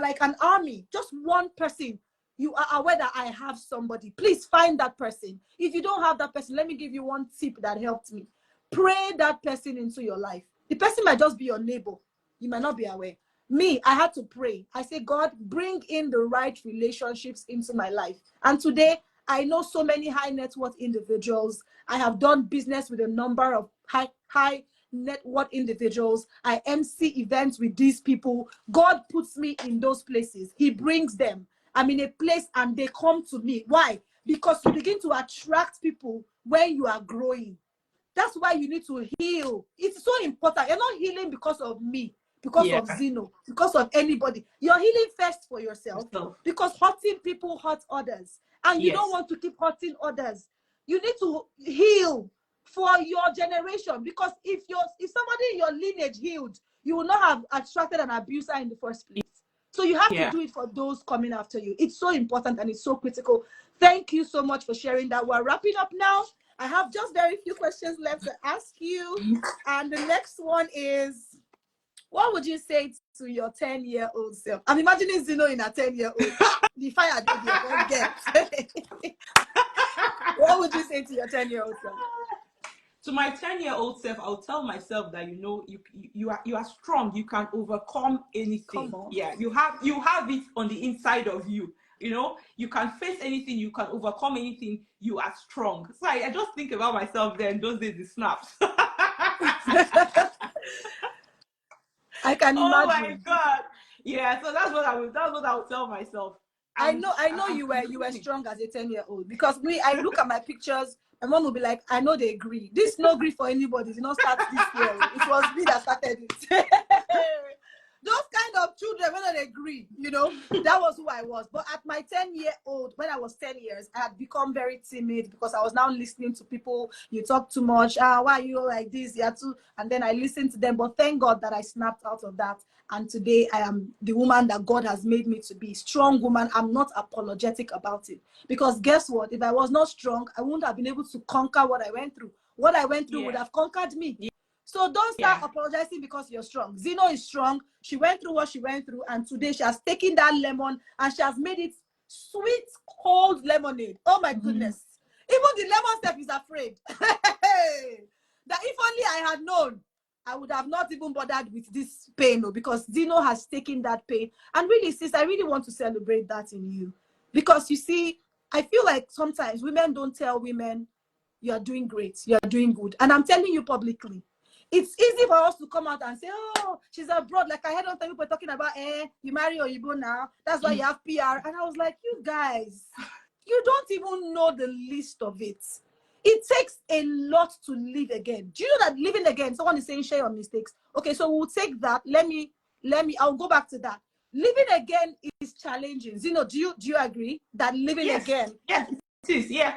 Speaker 1: like an army, just one person. You are aware that I have somebody. Please find that person. If you don't have that person, let me give you one tip that helped me. Pray that person into your life. The person might just be your neighbor. You might not be aware. Me, I had to pray. I say, God, bring in the right relationships into my life. And today, I know so many high net worth individuals. I have done business with a number of high net worth individuals. I MC events with these people. God puts me in those places. He brings them. I'm in a place and they come to me. Why? Because you begin to attract people when you are growing. That's why you need to heal. It's so important. You're not healing because of me, because of Zino, because of anybody. You're healing first for yourself, because hurting people hurt others. And you don't want to keep hurting others. You need to heal for your generation, because if somebody in your lineage healed, you will not have attracted an abuser in the first place. So you have to do it for those coming after you. It's so important and it's so critical. Thank you so much for sharing that. We're wrapping up now. I have just very few questions left to ask you. And the next one is, what would you say to your 10-year-old self? I'm imagining Zino in a 10-year-old. The fire don't get. What would you say to your 10-year-old self?
Speaker 2: To my 10-year-old self, I'll tell myself that you are strong. You can overcome anything. Yeah, you have it on the inside of you. You can face anything. You can overcome anything. You are strong. So I just think about myself there, and those days it snaps.
Speaker 1: I can imagine.
Speaker 2: Oh my God! Yeah, so that's what I would tell myself.
Speaker 1: I know you were strong as a 10-year-old, because I look at my pictures. My mom will be like, I know they agree. This no agree for anybody. Did not start this year. It was me that started it. Those kind of children, when they agree, that was who I was. But at my 10-year-old, when I was 10 years, I had become very timid, because I was now listening to people. You talk too much. Why are you like this? Yeah, too. And then I listened to them. But thank God that I snapped out of that. And today I am the woman that God has made me to be. Strong woman. I'm not apologetic about it. Because guess what? If I was not strong, I wouldn't have been able to conquer what I went through. What I went through would have conquered me. So don't start apologizing because you're strong. Zino is strong. She went through what she went through. And today she has taken that lemon and she has made it sweet, cold lemonade. Oh my goodness. Even the lemon step is afraid. That if only I had known, I would have not even bothered with this pain, because Zino has taken that pain. And really, sis, I really want to celebrate that in you. Because you see, I feel like sometimes women don't tell women, you are doing great, you are doing good. And I'm telling you publicly, it's easy for us to come out and say, oh, she's abroad. Like I heard on time people talking about, you marry Oyibo now. That's why you have PR. And I was like, you guys, you don't even know the least of it. it takes a lot to live again. Do you know that living again, someone is saying share your mistakes. Okay, so we'll take that. I'll go back to that. Living again is challenging. Zino, do you agree that living again?
Speaker 2: Yes, it is, yeah.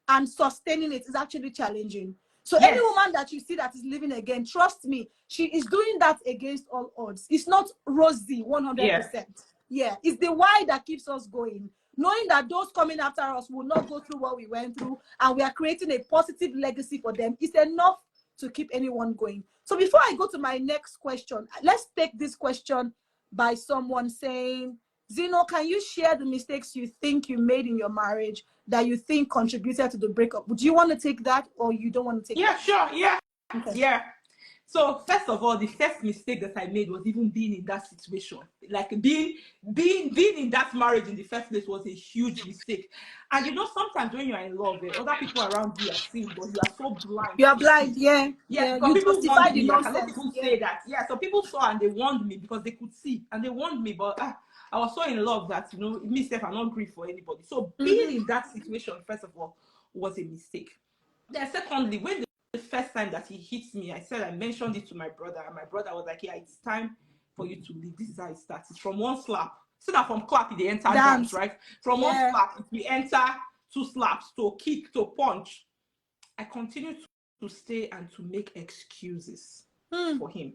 Speaker 1: And sustaining it is actually challenging. So any woman that you see that is living again, trust me, she is doing that against all odds. It's not rosy 100%. Yeah, it's the why that keeps us going. Knowing that those coming after us will not go through what we went through, and we are creating a positive legacy for them, is enough to keep anyone going. So before I go to my next question, let's take this question by someone saying, Zino, can you share the mistakes you think you made in your marriage that you think contributed to the breakup? Would you want to take that, or you don't want to take that?
Speaker 2: Yeah, sure, yeah.
Speaker 1: Okay.
Speaker 2: Yeah. So first of all, the first mistake that I made was even being in that situation. Like being in that marriage in the first place was a huge mistake. And you know, sometimes when you are in love, other people around you are seeing, but you are so blind.
Speaker 1: You are blind, yeah.
Speaker 2: Yeah,
Speaker 1: You
Speaker 2: because people
Speaker 1: justify
Speaker 2: warned
Speaker 1: the
Speaker 2: me. I cannot
Speaker 1: nonsense.
Speaker 2: even say that. Yeah, so people saw and they warned me because they could see and they warned me, but I was so in love that, you know, myself, I'm not grief for anybody. So being in that situation, first of all, was a mistake. Then secondly, when the first time that he hit me, I mentioned it to my brother, and my brother was like, yeah, it's time for you to leave. This is how it starts. It's from one slap. So that from clap, they enter dance, right? From one slap, if we enter 2 slaps, to kick, to punch. I continued to stay and to make excuses for him.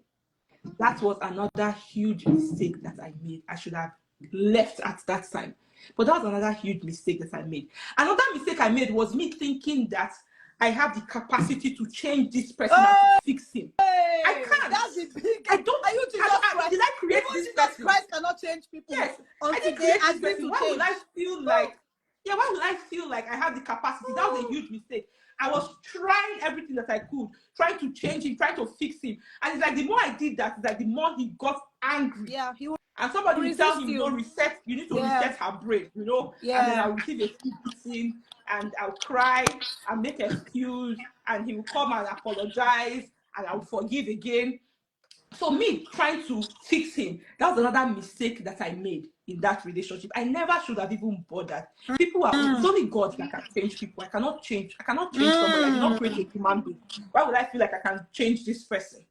Speaker 2: That was another huge mistake that I made. I should have left at that time. But that was another huge mistake that I made. Another mistake I made was me thinking that I have the capacity to change this person and to fix him. I can't.
Speaker 1: That's the big.
Speaker 2: I don't.
Speaker 1: Are you Jesus Christ?
Speaker 2: Did I create
Speaker 1: Even
Speaker 2: this
Speaker 1: Jesus
Speaker 2: person?
Speaker 1: Christ cannot change people.
Speaker 2: Yes. I
Speaker 1: Until
Speaker 2: didn't
Speaker 1: they
Speaker 2: create this
Speaker 1: agree
Speaker 2: person.
Speaker 1: to
Speaker 2: Why
Speaker 1: change.
Speaker 2: would I feel like? Yeah, why would I feel like I have the capacity? That was a huge mistake. I was trying everything that I could, trying to change him, trying to fix him. And it's like the more I did that, it's like the more he got angry.
Speaker 1: Yeah, he will
Speaker 2: and somebody will tell him,
Speaker 1: you.
Speaker 2: you need to reset her brain, and then I'll receive a few beating, and I'll cry and make excuse, and he will come and apologize, and I'll forgive again. So me trying to fix him, that was another mistake that I made in that relationship. I never should have even bothered. People are, it's only God that can change people. I cannot change somebody. I did not create a human being. Why would I feel like I can change this person?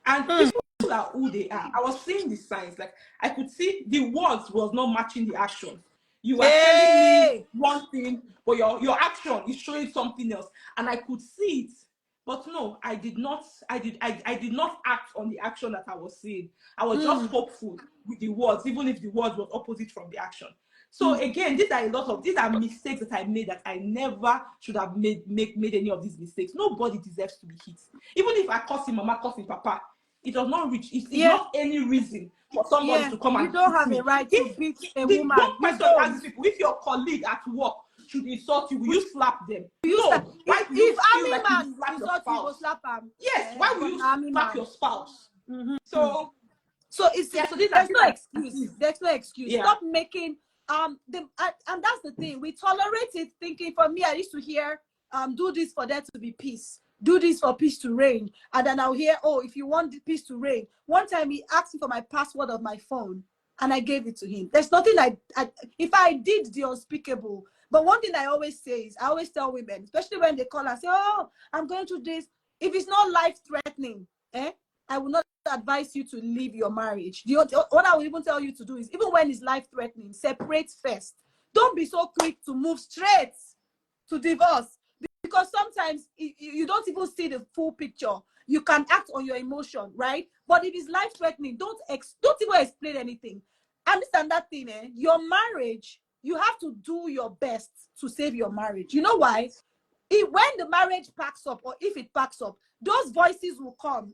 Speaker 2: And people are who they are. I was seeing the signs, like I could see the words was not matching the action. You are telling me one thing, but your action is showing something else, and I could see it. But no, I did not act on the action that I was seeing. I was just hopeful with the words, even if the words was opposite from the action. So again, these are mistakes that I made, that I never should have made any of these mistakes. Nobody deserves to be hit. Even if I curse him, mama, curse him, papa, it does not reach. It's not any reason for somebody to come and
Speaker 1: you don't have
Speaker 2: me.
Speaker 1: a right to beat a woman.
Speaker 2: One question I ask people: if your colleague at work should insult you, will you slap them? No. Why do you feel like you slap your spouse? Yes. Why will you slap your spouse? So
Speaker 1: it's there's no excuse. There's no excuse. Stop making and that's the thing. We tolerate it, thinking. For me, I used to hear do this for there to be peace. Do this for peace to reign. And then I'll hear, oh, if you want the peace to reign. One time he asked me for my password of my phone, and I gave it to him. There's nothing if I did the unspeakable. But one thing I always say is, I always tell women, especially when they call and say, oh, I'm going through this. If it's not life-threatening, I will not advise you to leave your marriage. What I will even tell you to do is, even when it's life-threatening, separate first. Don't be so quick to move straight to divorce, because sometimes you don't even see the full picture. You can act on your emotion, right? But if it's life-threatening, don't even explain anything. Understand that thing, your marriage, you have to do your best to save your marriage. You know why? When the marriage packs up, or if it packs up, those voices will come.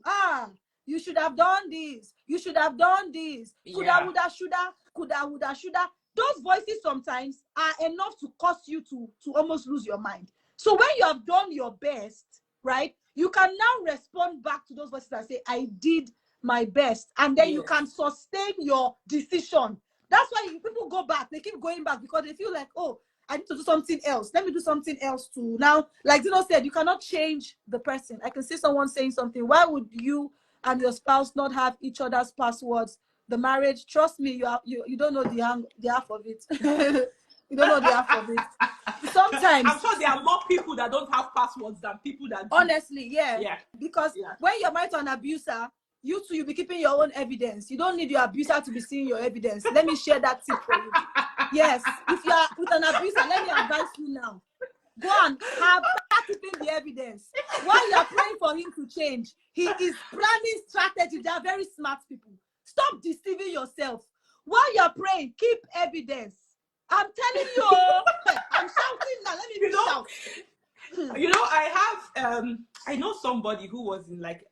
Speaker 1: You should have done this. You should have done this. Coulda, woulda, shoulda. Coulda, woulda, shoulda. Those voices sometimes are enough to cause you to almost lose your mind. So when you have done your best, right, you can now respond back to those voices and say, I did my best. And then you can sustain your decision. That's why people go back. They keep going back because they feel like, oh, I need to do something else. Let me do something else too. Now, like Zino said, you cannot change the person. I can see someone saying something. Why would you and your spouse not have each other's passwords? The marriage, trust me, you don't know the half of it. You don't know the half of it. times.
Speaker 2: I'm sure there are more people that don't have passwords than people that do.
Speaker 1: Honestly, yeah.
Speaker 2: Yeah.
Speaker 1: Because when you're married to an abuser, you'll be keeping your own evidence. You don't need your abuser to be seeing your evidence. Let me share that tip for you. Yes, if you are with an abuser, let me advise you now. Go and start keeping the evidence. While you are praying for him to change, he is planning strategy. They are very smart people. Stop deceiving yourself. While you are praying, keep evidence. I'm telling you, I'm shouting now. Let me shout.
Speaker 2: I know somebody who was in like,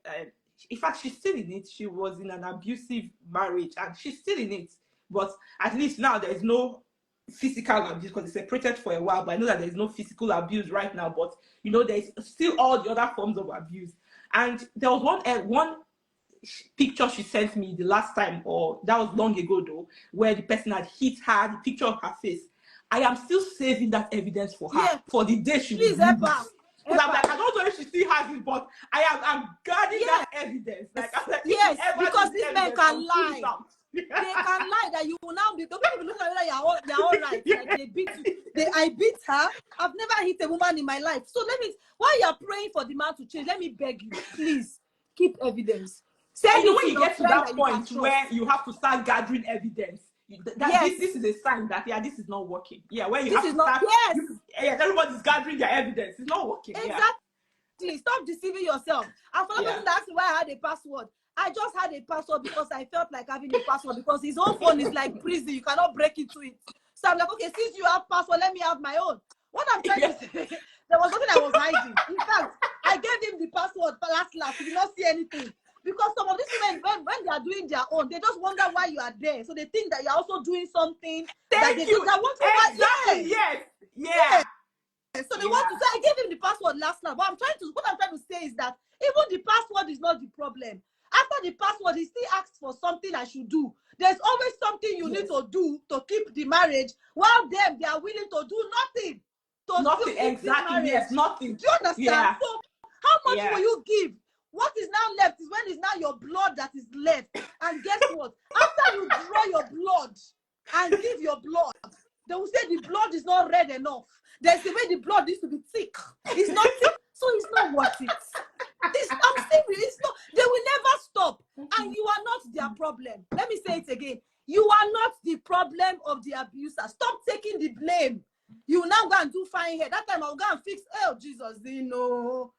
Speaker 2: in fact, she's still in it. She was in an abusive marriage and she's still in it. But at least now there's no physical abuse because they separated for a while. But I know that there's no physical abuse right now. But, there's still all the other forms of abuse. And there was one picture she sent me the last time, or that was long ago though, where the person had hit her, the picture of her face. I am still saving that evidence for her for the day she will
Speaker 1: help
Speaker 2: lose.
Speaker 1: her.
Speaker 2: Because I'm like, I don't know if she still has it, but I'm guarding that evidence. Like, I'm like,
Speaker 1: because these men can lie. They can lie that you will now be. The people look at you like you're all right. Like they beat you. I beat her. I've never hit a woman in my life. So while you're praying for the man to change, let me beg you, please keep evidence.
Speaker 2: And when you get to that point where you have to start gathering evidence, this is a sign that this is not working. Yeah, where you have to start. Everybody's gathering their evidence. It's not working.
Speaker 1: Exactly. Stop deceiving yourself. And for the person that asked me why I had a password, I just had a password because I felt like having a password because his own phone is like prison. You cannot break into it. So I'm like, okay, since you have password, let me have my own. What I'm trying to say, there was nothing I was hiding. In fact, I gave him the password last. He did not see anything. Because some of these women, when they are doing their own, they just wonder why you are there. So they think that you're also doing something.
Speaker 2: Thank you. Exactly. Yes.
Speaker 1: So they want to say, I gave him the password last night. But what I'm trying to say is that even the password is not the problem. After the password, he still asks for something I should do. There's always something you need to do to keep the marriage, while they are willing to do nothing.
Speaker 2: Nothing, exactly. Yes, nothing.
Speaker 1: Do you understand?
Speaker 2: Yeah.
Speaker 1: So how much will you give? What is now left is when it's now your blood that is left. And guess what? After you draw your blood and give your blood, they will say the blood is not red enough. There's the way the blood needs to be thick. It's not thick, so it's not worth it. I'm serious. They will never stop. And you are not their problem. Let me say it again. You are not the problem of the abuser. Stop taking the blame. You now go and do fine hair. That time I'll go and fix. Oh, Jesus, Zino.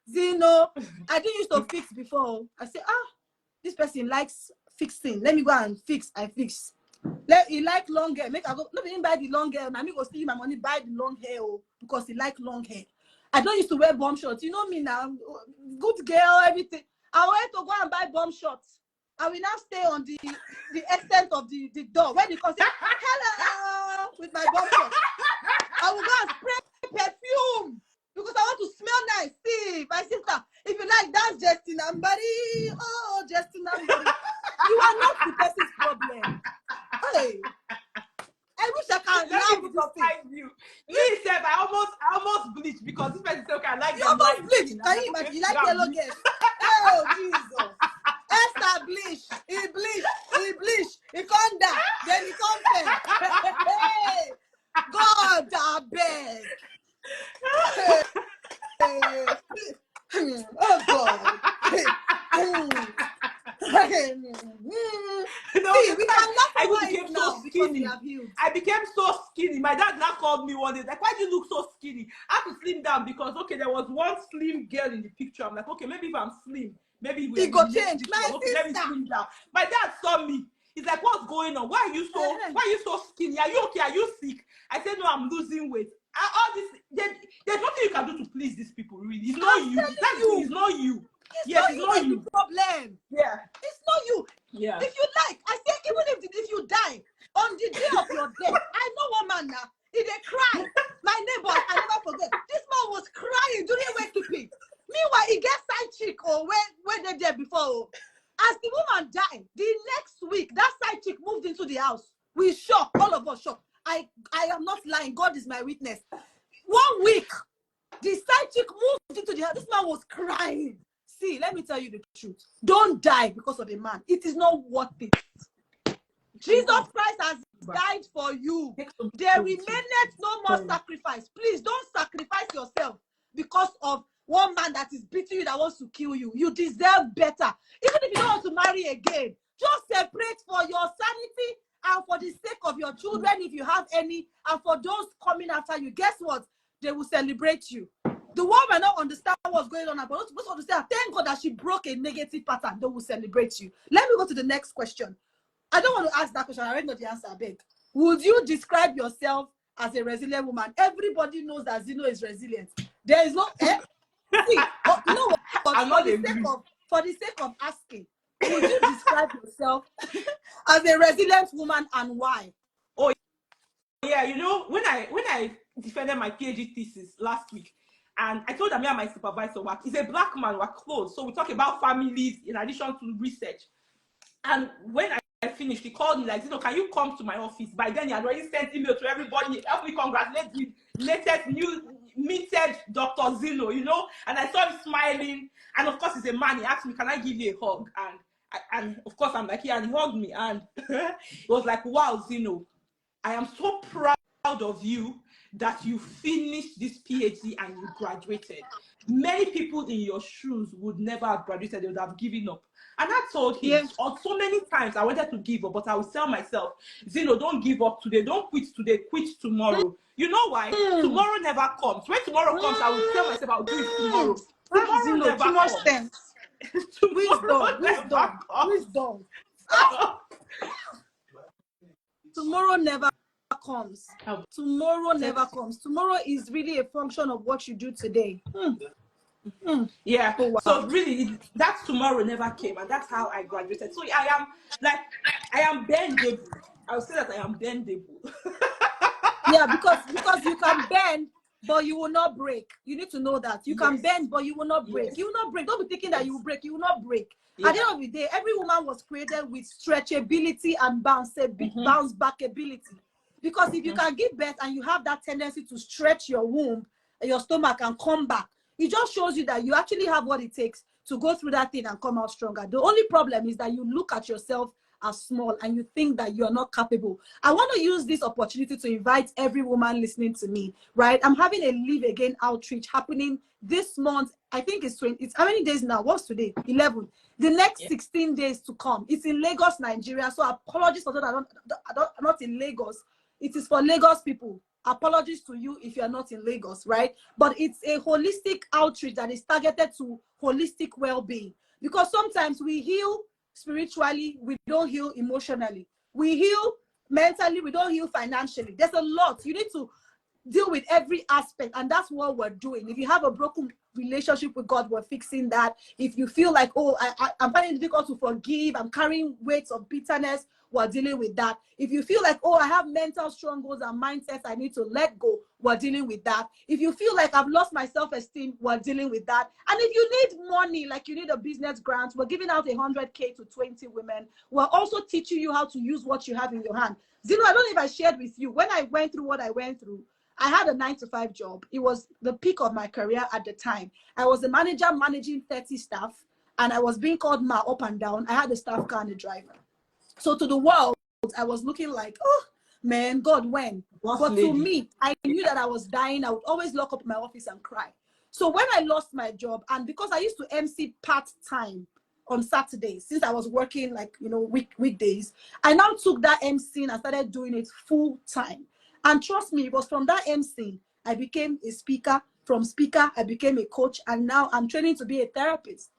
Speaker 1: I didn't used to fix before. I say, this person likes fixing. Let me go and fix. I fix. He like long hair. Make I go. Nobody buy the long hair. Now me go steal my money, buy the long hair because he like long hair. I don't used to wear bomb shorts. You know me now. Good girl, everything. I went to go and buy bomb shorts. I will now stay on the extent of the door. When he comes in, hello, with my bomb shorts. I will go and spray perfume because I want to smell nice. See, my sister, if you like dance, Justin Ambari. Oh, Justin Ambari. You are not the person's problem. Hey. I wish I can now
Speaker 2: surprise you. Me said I almost bleached because this person said, okay, I like
Speaker 1: you almost bleached. Can you imagine? You like yellow girls? Oh Jesus. Esther bleach. He bleach. He come down. Then he come back. Hey. God, I beg. Hey. Oh God. See, we can laugh about it now because we have healed.
Speaker 2: I became so skinny. My dad now called me one day, like, why do you look so skinny? I had to slim down because, okay, there was one slim girl in the picture. I'm like, okay, maybe if I'm slim, maybe
Speaker 1: it go change.
Speaker 2: Okay, let me slim down. My dad saw me. He's like, what's going on? Why are you so skinny? Are you okay? Are you sick? I said, no, I'm losing weight. All this, there's nothing you can do to please these people, really. It's not you. It's not you.
Speaker 1: It's not you. The problem.
Speaker 2: Yeah.
Speaker 1: It's not you.
Speaker 2: Yeah.
Speaker 1: If you like, I say, even if you die on the day of your death, I know one man now. He dey cry. My neighbor, I never forget. This man was crying during wakekeeping. Meanwhile, he gets side chick or where they there before. As the woman died, the next week, that side chick moved into the house. We shocked, all of us shocked. I am not lying. God is my witness. 1 week, the side chick moved into the house. This man was crying. See, let me tell you the truth. Don't die because of a man. It is not worth it. Jesus Christ has died for you.
Speaker 2: Take some
Speaker 1: There
Speaker 2: photos.
Speaker 1: remaineth no more
Speaker 2: Sorry.
Speaker 1: sacrifice. Please don't sacrifice yourself because of one man that is beating you, that wants to kill you. You deserve better. Even if you don't want to marry again, just separate for your sanity and for the sake of your children, if you have any, and for those coming after you. Guess what? They will celebrate you. The world may not understand what's going on, but just want to say, thank God that she broke a negative pattern. They will celebrate you. Let me go to the next question. I don't want to ask that question. I already know the answer. I beg. Would you describe yourself as a resilient woman? Everybody knows that Zino is resilient. There is no see. You know what?
Speaker 2: I'm not agree.
Speaker 1: For the sake of asking, would you describe yourself as a resilient woman, and why?
Speaker 2: Oh yeah, you know, when I defended my PhD thesis last week, and I told them, yeah, my supervisor work. He's a black man, we're close. So we talk about families in addition to research. And when I finished, he called me like, Zino, can you come to my office? By then, he had already sent email to everybody. He helped me congratulate the latest new minted Dr. Zino, you know? And I saw him smiling. And of course, he's a man. He asked me, can I give you a hug? And of course, I'm like, yeah, and he hugged me. And it was like, wow, Zino, I am so proud of you that you finished this PhD and you graduated. Many people in your shoes would never have graduated. They would have given up. And I told him, so many times I wanted to give up, but I would tell myself, Zino, don't give up today. Don't quit today. Quit tomorrow. You know why? Tomorrow never comes. When tomorrow comes, I will tell myself I'll do it tomorrow. Tomorrow
Speaker 1: Zino,
Speaker 2: never
Speaker 1: too much
Speaker 2: comes.
Speaker 1: sense. Wisdom. Tomorrow never comes. Tomorrow never comes. Tomorrow is really a function of what you do today.
Speaker 2: Yeah.
Speaker 1: Oh, wow.
Speaker 2: So really, that tomorrow never came, and that's how I graduated. So I am bendable. I would say that I am bendable.
Speaker 1: Yeah, because you can bend, but you will not break. You need to know that. You can bend, but you will not break. You will not break. Don't be thinking that you will break. You will not break. At the end of the day, every woman was created with stretchability and bounce back ability. Because if you can give birth and you have that tendency to stretch your womb, your stomach, and come back, it just shows you that you actually have what it takes to go through that thing and come out stronger. The only problem is that you look at yourself as small and you think that you are not capable. I want to use this opportunity to invite every woman listening to me, right? I'm having a Live Again outreach happening this month. I think it's how many days now? What's today? 11. The next 16 days to come. It's in Lagos, Nigeria. So apologies for those I'm not in Lagos. It is for Lagos people. Apologies to you if you are not in Lagos, right? But it's a holistic outreach that is targeted to holistic well-being. Because sometimes we heal spiritually, we don't heal emotionally. We heal mentally, we don't heal financially. There's a lot. You need to deal with every aspect, and that's what we're doing. If you have a broken relationship with God, we're fixing that. If you feel like, oh, I'm finding it difficult to forgive, I'm carrying weights of bitterness, we're dealing with that. If you feel like, oh, I have mental strongholds and mindsets I need to let go, we're dealing with that. If you feel like I've lost my self-esteem, we're dealing with that. And if you need money, like you need a business grant, we're giving out 100K to 20 women. We're also teaching you how to use what you have in your hand. Zino, I don't know if I shared with you, when I went through what I went through, I had a 9-to-5 job. It was the peak of my career at the time. I was a manager managing 30 staff, and I was being called ma up and down. I had a staff car and a driver. So to the world, I was looking like, oh, man, God, when? But to me, I knew that I was dying. I would always lock up in my office and cry. So when I lost my job, and because I used to MC part-time on Saturdays, since I was working like, you know, weekdays, I now took that MC and I started doing it full-time. And trust me, it was from that MC, I became a speaker. From speaker, I became a coach. And now I'm training to be a therapist.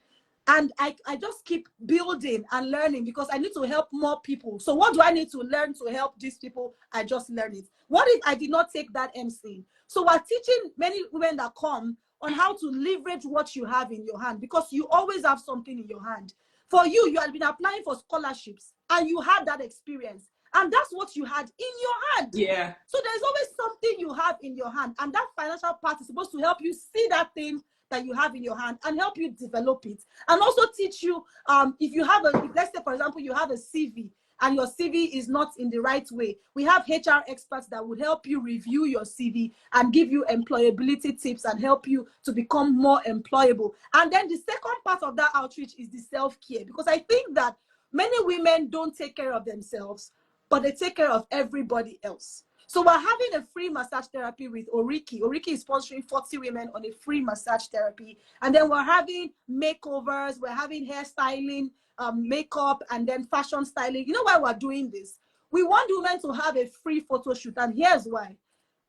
Speaker 1: And I just keep building and learning because I need to help more people. So what do I need to learn to help these people? I just learn it. What if I did not take that MC? So we're teaching many women that come on how to leverage what you have in your hand, because you always have something in your hand. For you, you had been applying for scholarships and you had that experience. And that's what you had in your hand.
Speaker 2: Yeah.
Speaker 1: So there's always something you have in your hand. And that financial part is supposed to help you see that thing that you have in your hand and help you develop it. And also teach you, if you have let's say, for example, you have a CV and your CV is not in the right way. We have HR experts that would help you review your CV and give you employability tips and help you to become more employable. And then the second part of that outreach is the self-care, because I think that many women don't take care of themselves. but they take care of everybody else. So we're having a free massage therapy with Oriki. Oriki is sponsoring 40 women on a free massage therapy. And then we're having makeovers, we're having hairstyling, makeup, and then fashion styling. You know why we're doing this? We want women to have a free photo shoot. And here's why.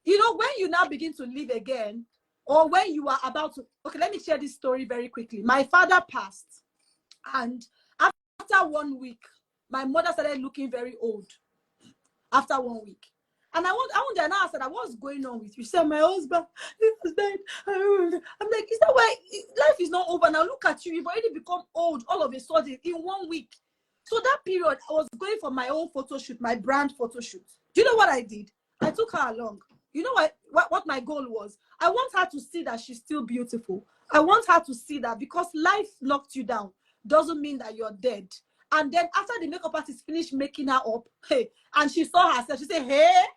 Speaker 1: You know, when you now begin to live again, or when you are about to, okay, let me share this story very quickly. My father passed, and after 1 week, my mother started looking very old after 1 week. And I want to announce that what's going on with you? She said, my husband, he has died. I'm like, is that why life is not over now? Look at you, you've already become old all of a sudden in 1 week. So that period, I was going for my own photo shoot, my brand photo shoot. Do you know what I did? I took her along. You know what my goal was? I want her to see that she's still beautiful. I want her to see that because life knocked you down doesn't mean that you're dead. And then after the makeup artist finished making her up, hey, and she saw herself, she said, hey,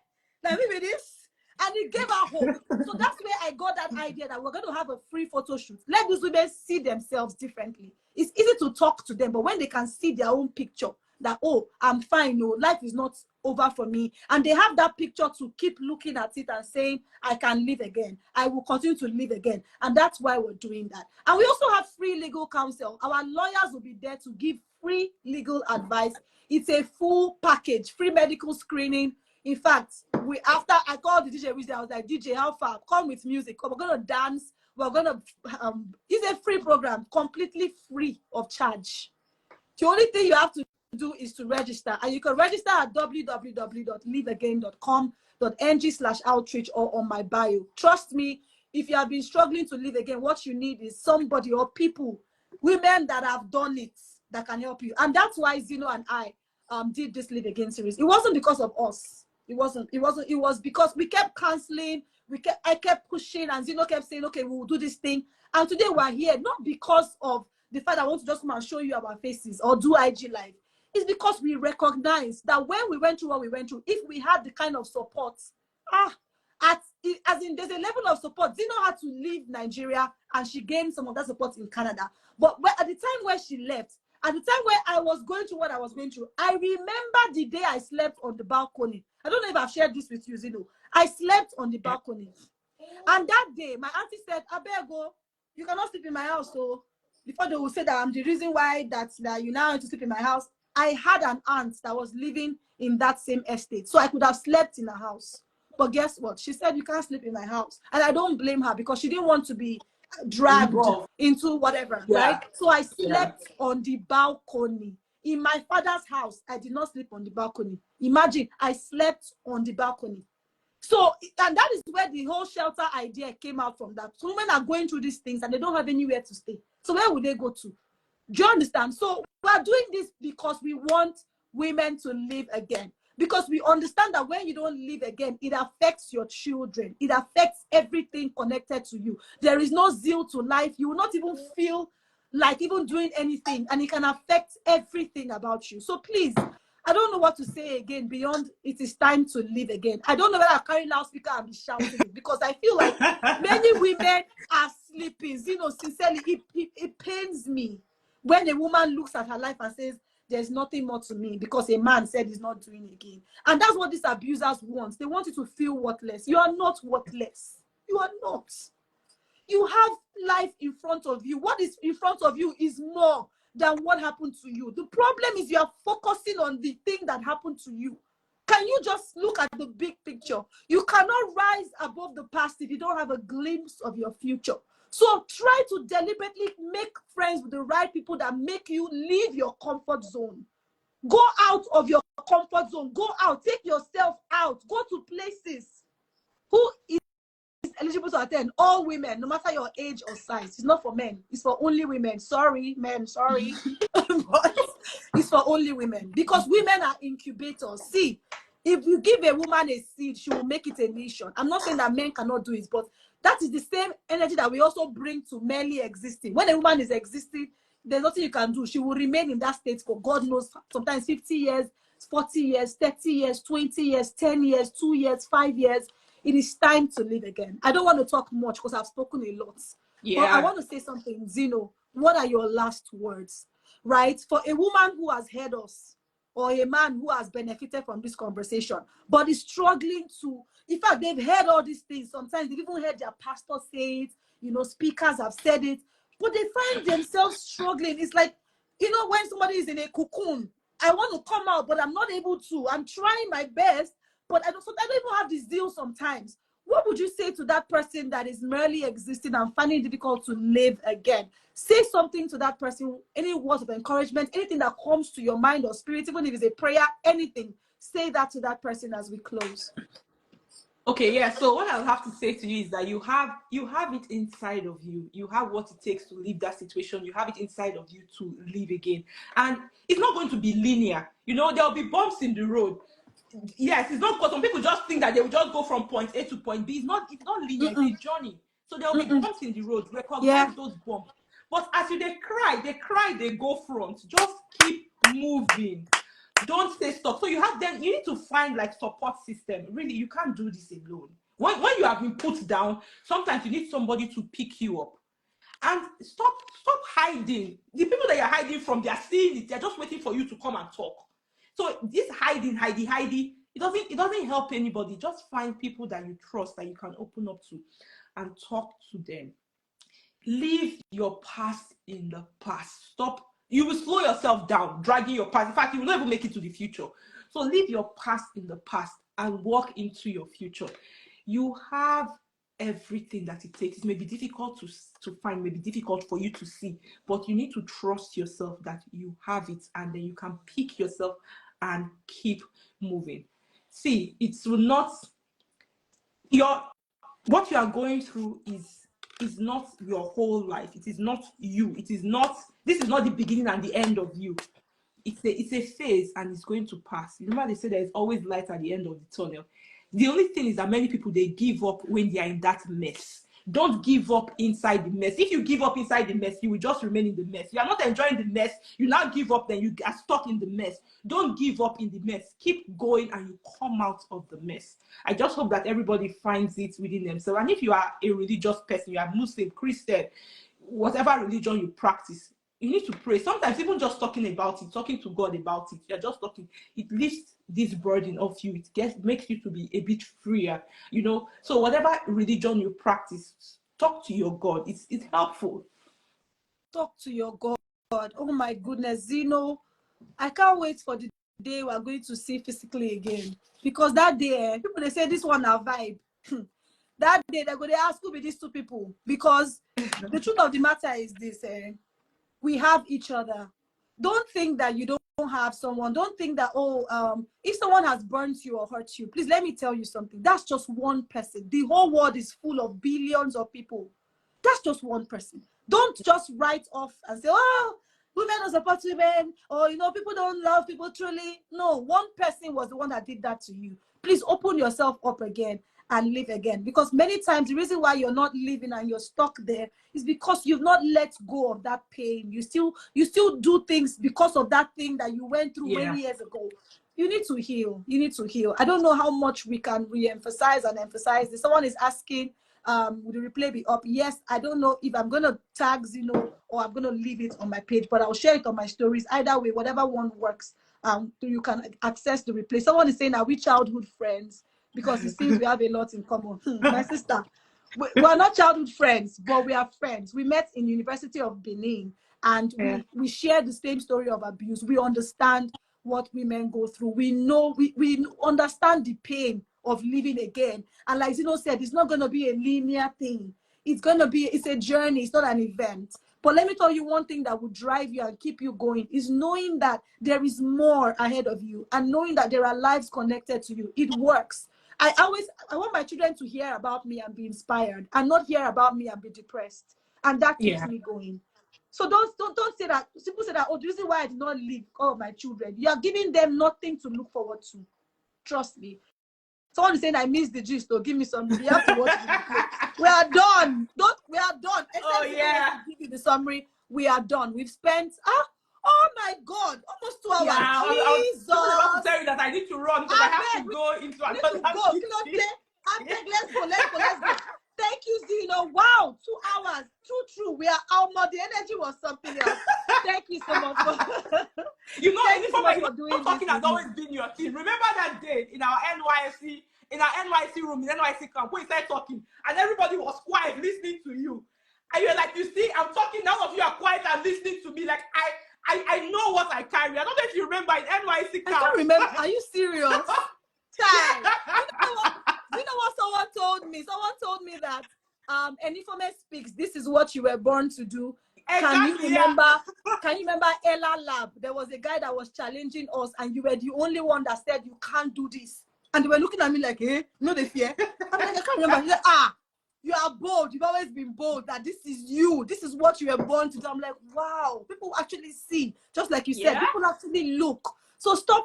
Speaker 1: let me be this. And it gave her hope. So that's where I got that idea that we're going to have a free photo shoot. Let these women see themselves differently. It's easy to talk to them, but when they can see their own picture, that, oh, I'm fine, no, life is not over for me. And they have that picture to keep looking at it and saying, I can live again. I will continue to live again. And that's why we're doing that. And we also have free legal counsel. Our lawyers will be there to give free legal advice. It's a full package, free medical screening. In fact, after I called the DJ, I was like, DJ, how far? Come with music. We're going to dance. We're going to, it's a free program, completely free of charge. The only thing you have to do is to register, and you can register at www.liveagain.com.ng/outreach or on my bio. Trust me, if you have been struggling to live again, what you need is somebody or people, women that have done it, that can help you. And that's why Zino and I did this Live Again series. It wasn't because of us. It was because we kept counseling, I kept pushing, and Zino kept saying, okay, we will do this thing. And today we're here, not because of the fact I want to just come and show you our faces or do IG live. It's because we recognize that when we went through what we went through, if we had the kind of support, as in there's a level of support. Zino had to leave Nigeria and she gained some of that support in Canada. But at the time where she left, at the time where I was going through what I was going through, I remember the day I slept on the balcony. I don't know if I've shared this with you, Zino. I slept on the balcony. And that day, my auntie said, Abego, you cannot sleep in my house. So before they will say that I'm the reason why that you now want to sleep in my house, I had an aunt that was living in that same estate. So I could have slept in her house. But guess what? She said, you can't sleep in my house. And I don't blame her because she didn't want to be dragged into whatever, right? So I slept on the balcony. In my father's house, I did not sleep on the balcony. Imagine, I slept on the balcony. So, and that is where the whole shelter idea came out from that. So women are going through these things and they don't have anywhere to stay. So where would they go to? Do you understand? So we're doing this because we want women to live again. Because we understand that when you don't live again, it affects your children. It affects everything connected to you. There is no zeal to life. You will not even feel like even doing anything. And it can affect everything about you. So please, I don't know what to say again beyond it is time to live again. I don't know whether I carry loudspeaker and be shouting it because I feel like many women are sleeping. You know, sincerely, it pains me when a woman looks at her life and says, there's nothing more to me because a man said he's not doing again. And that's what these abusers want. They want you to feel worthless. You are not worthless. You are not. You have life in front of you. What is in front of you is more than what happened to you. The problem is you are focusing on the thing that happened to you. Can you just look at the big picture? You cannot rise above the past if you don't have a glimpse of your future. So try to deliberately make friends with the right people that make you leave your comfort zone. Go out of your comfort zone. Go out. Take yourself out. Go to places. Who is eligible to attend? All women, no matter your age or size. It's not for men. It's for only women. Sorry, men. Sorry. But it's for only women. Because women are incubators. See, if you give a woman a seed, she will make it a nation. I'm not saying that men cannot do it, but that is the same energy that we also bring to merely existing. When a woman is existing, there's nothing you can do. She will remain in that state for God knows, sometimes 50 years, 40 years, 30 years, 20 years, 10 years, 2 years, 5 years. It is time to live again. I don't want to talk much because I've spoken a lot. Yeah. But I want to say something. Zino, what are your last words? Right? For a woman who has heard us or a man who has benefited from this conversation, but is struggling to, in fact, they've heard all these things. Sometimes they've even heard their pastor say it, speakers have said it, but they find themselves struggling. It's like, when somebody is in a cocoon, I want to come out, but I'm not able to. I'm trying my best, but I don't even have this zeal sometimes. What would you say to that person that is merely existing and finding it difficult to live again? Say something to that person, any words of encouragement, anything that comes to your mind or spirit, even if it's a prayer, anything. Say that to that person as we close.
Speaker 2: Okay, yeah. So what I'll have to say to you is that you have it inside of you. You have what it takes to leave that situation. You have it inside of you to live again. And it's not going to be linear. There'll be bumps in the road. Yes, it's not, because some people just think that they will just go from point A to point B. It's not linear. It's a journey. So there'll be bumps in the road. Recognize those bumps. But as they cry, they go front. Just keep moving. Don't stay stuck. So you need to find like support system. Really, you can't do this alone. When you have been put down, sometimes you need somebody to pick you up. And stop hiding. The people that you're hiding from, they are seeing it. They're just waiting for you to come and talk. So this hiding, it doesn't help anybody. Just find people that you trust, that you can open up to and talk to them. Leave your past in the past. Stop. You will slow yourself down, dragging your past. In fact, you will not even make it to the future. So leave your past in the past and walk into your future. You have everything that it takes. It may be difficult to find, may be difficult for you to see, but you need to trust yourself that you have it, and then you can pick yourself and keep moving. See, it will not, what you are going through is not your whole life. It is not you. This is not the beginning and the end of you. It's a phase, and it's going to pass. Remember, they say there is always light at the end of the tunnel. The only thing is that many people, they give up when they are in that mess. Don't give up inside the mess. If you give up inside the mess, you will just remain in the mess. You are not enjoying the mess. You now give up, then you are stuck in the mess. Don't give up in the mess. Keep going, and you come out of the mess. I just hope that everybody finds it within themselves. And if you are a religious person, you are Muslim, Christian, whatever religion you practice, you need to pray. Sometimes even just talking about it, talking to God about it, you're just talking, it lifts this burden off you. It makes you to be a bit freer, So whatever religion you practice, talk to your God. It's helpful.
Speaker 1: Talk to your God. Oh my goodness, Zino, I can't wait for the day we are going to see physically again. Because that day, people, they say this one a vibe. That day, they're going to ask who be these two people. Because the truth of the matter is this, we have each other. Don't think that you don't have someone. Don't think that, if someone has burnt you or hurt you, please let me tell you something. That's just one person. The whole world is full of billions of people. That's just one person. Don't just write off and say, women don't support women, or people don't love people truly. No, one person was the one that did that to you. Please open yourself up again and live again. Because many times the reason why you're not living and you're stuck there is because you've not let go of that pain. You still do things because of that thing that you went through many years ago. You need to heal. You need to heal. I don't know how much we can re-emphasize and emphasize this. Someone is asking, will the replay be up? Yes, I don't know if I'm going to tag Zino or I'm going to leave it on my page, but I'll share it on my stories. Either way, whatever one works, you can access the replay. Someone is saying, are we childhood friends? Because it seems we have a lot in common. My sister, we're not childhood friends, but we are friends. We met in University of Benin, and we share the same story of abuse. We understand what women go through. We know, we understand the pain of living again. And like Zino said, it's not going to be a linear thing. It's a journey. It's not an event. But let me tell you one thing that will drive you and keep you going is knowing that there is more ahead of you, and knowing that there are lives connected to you. It works. I want my children to hear about me and be inspired, and not hear about me and be depressed. And that keeps me going. So don't say that. People say that, the reason why I did not leave all of my children. You are giving them nothing to look forward to. Trust me. Someone is saying, I missed the gist, so give me some. You have to watch the replay. We are done. We are done. Except give you the summary. We are done. We've spent oh my God, almost 2 hours.
Speaker 2: Yeah,
Speaker 1: Jesus.
Speaker 2: I was about to tell you that I need to run because I have to go into another meeting.
Speaker 1: Let's go. Thank you, Zino. Wow, 2 hours. True. We are out more. The energy was something else. Thank you so much for
Speaker 2: You know,
Speaker 1: thank you so
Speaker 2: Informa,
Speaker 1: much
Speaker 2: you know,
Speaker 1: for doing this
Speaker 2: talking has
Speaker 1: with me.
Speaker 2: always been your thing. Remember that day in our NYC room, in NYC camp, when you started talking, and everybody was quiet listening to you. And you're like, you see, I'm talking, none of you are quiet and listening to me. Like, I know what I carry. I don't know if you remember in NYC
Speaker 1: I can't
Speaker 2: camp.
Speaker 1: remember. Are you serious? Child. You know what someone told me? Someone told me that Informe speaks, this is what you were born to do. Can you
Speaker 2: Exactly, yeah.
Speaker 1: remember? Can you remember Ella Lab? There was a guy that was challenging us, and you were the only one that said you can't do this. And they were looking at me like, hey, no, they fear. I'm like, I can't remember. He's like, you are bold. You've always been bold. That this is you. This is what you were born to do. I'm like, wow. People actually see, just like you said.
Speaker 2: Yeah.
Speaker 1: People actually look. So stop.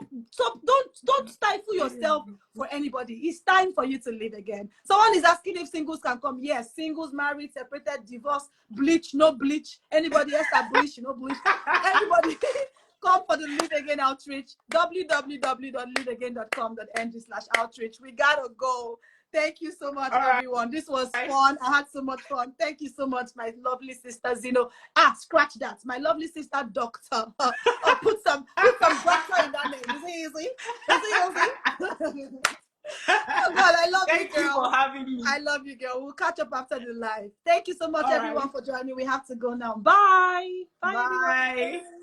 Speaker 1: Don't stifle yourself for anybody. It's time for you to live again. Someone is asking if singles can come. Yes, singles, married, separated, divorced, bleach, no bleach. Anybody else that bleach, no bleach. Anybody come for the Live Again outreach. www.liveagain.com.ng/outreach. We gotta go. Thank you so much, everyone. This was fun. I had so much fun. Thank you so much, my lovely sister Zino. Scratch that. My lovely sister Doctor. Put some doctor in that name. Is it easy? Oh God, I love you, girl.
Speaker 2: Thank you for having me.
Speaker 1: I love you, girl. We'll catch up after the live. Thank you so much, everyone, for joining. We have to go now. Bye. Bye, everyone.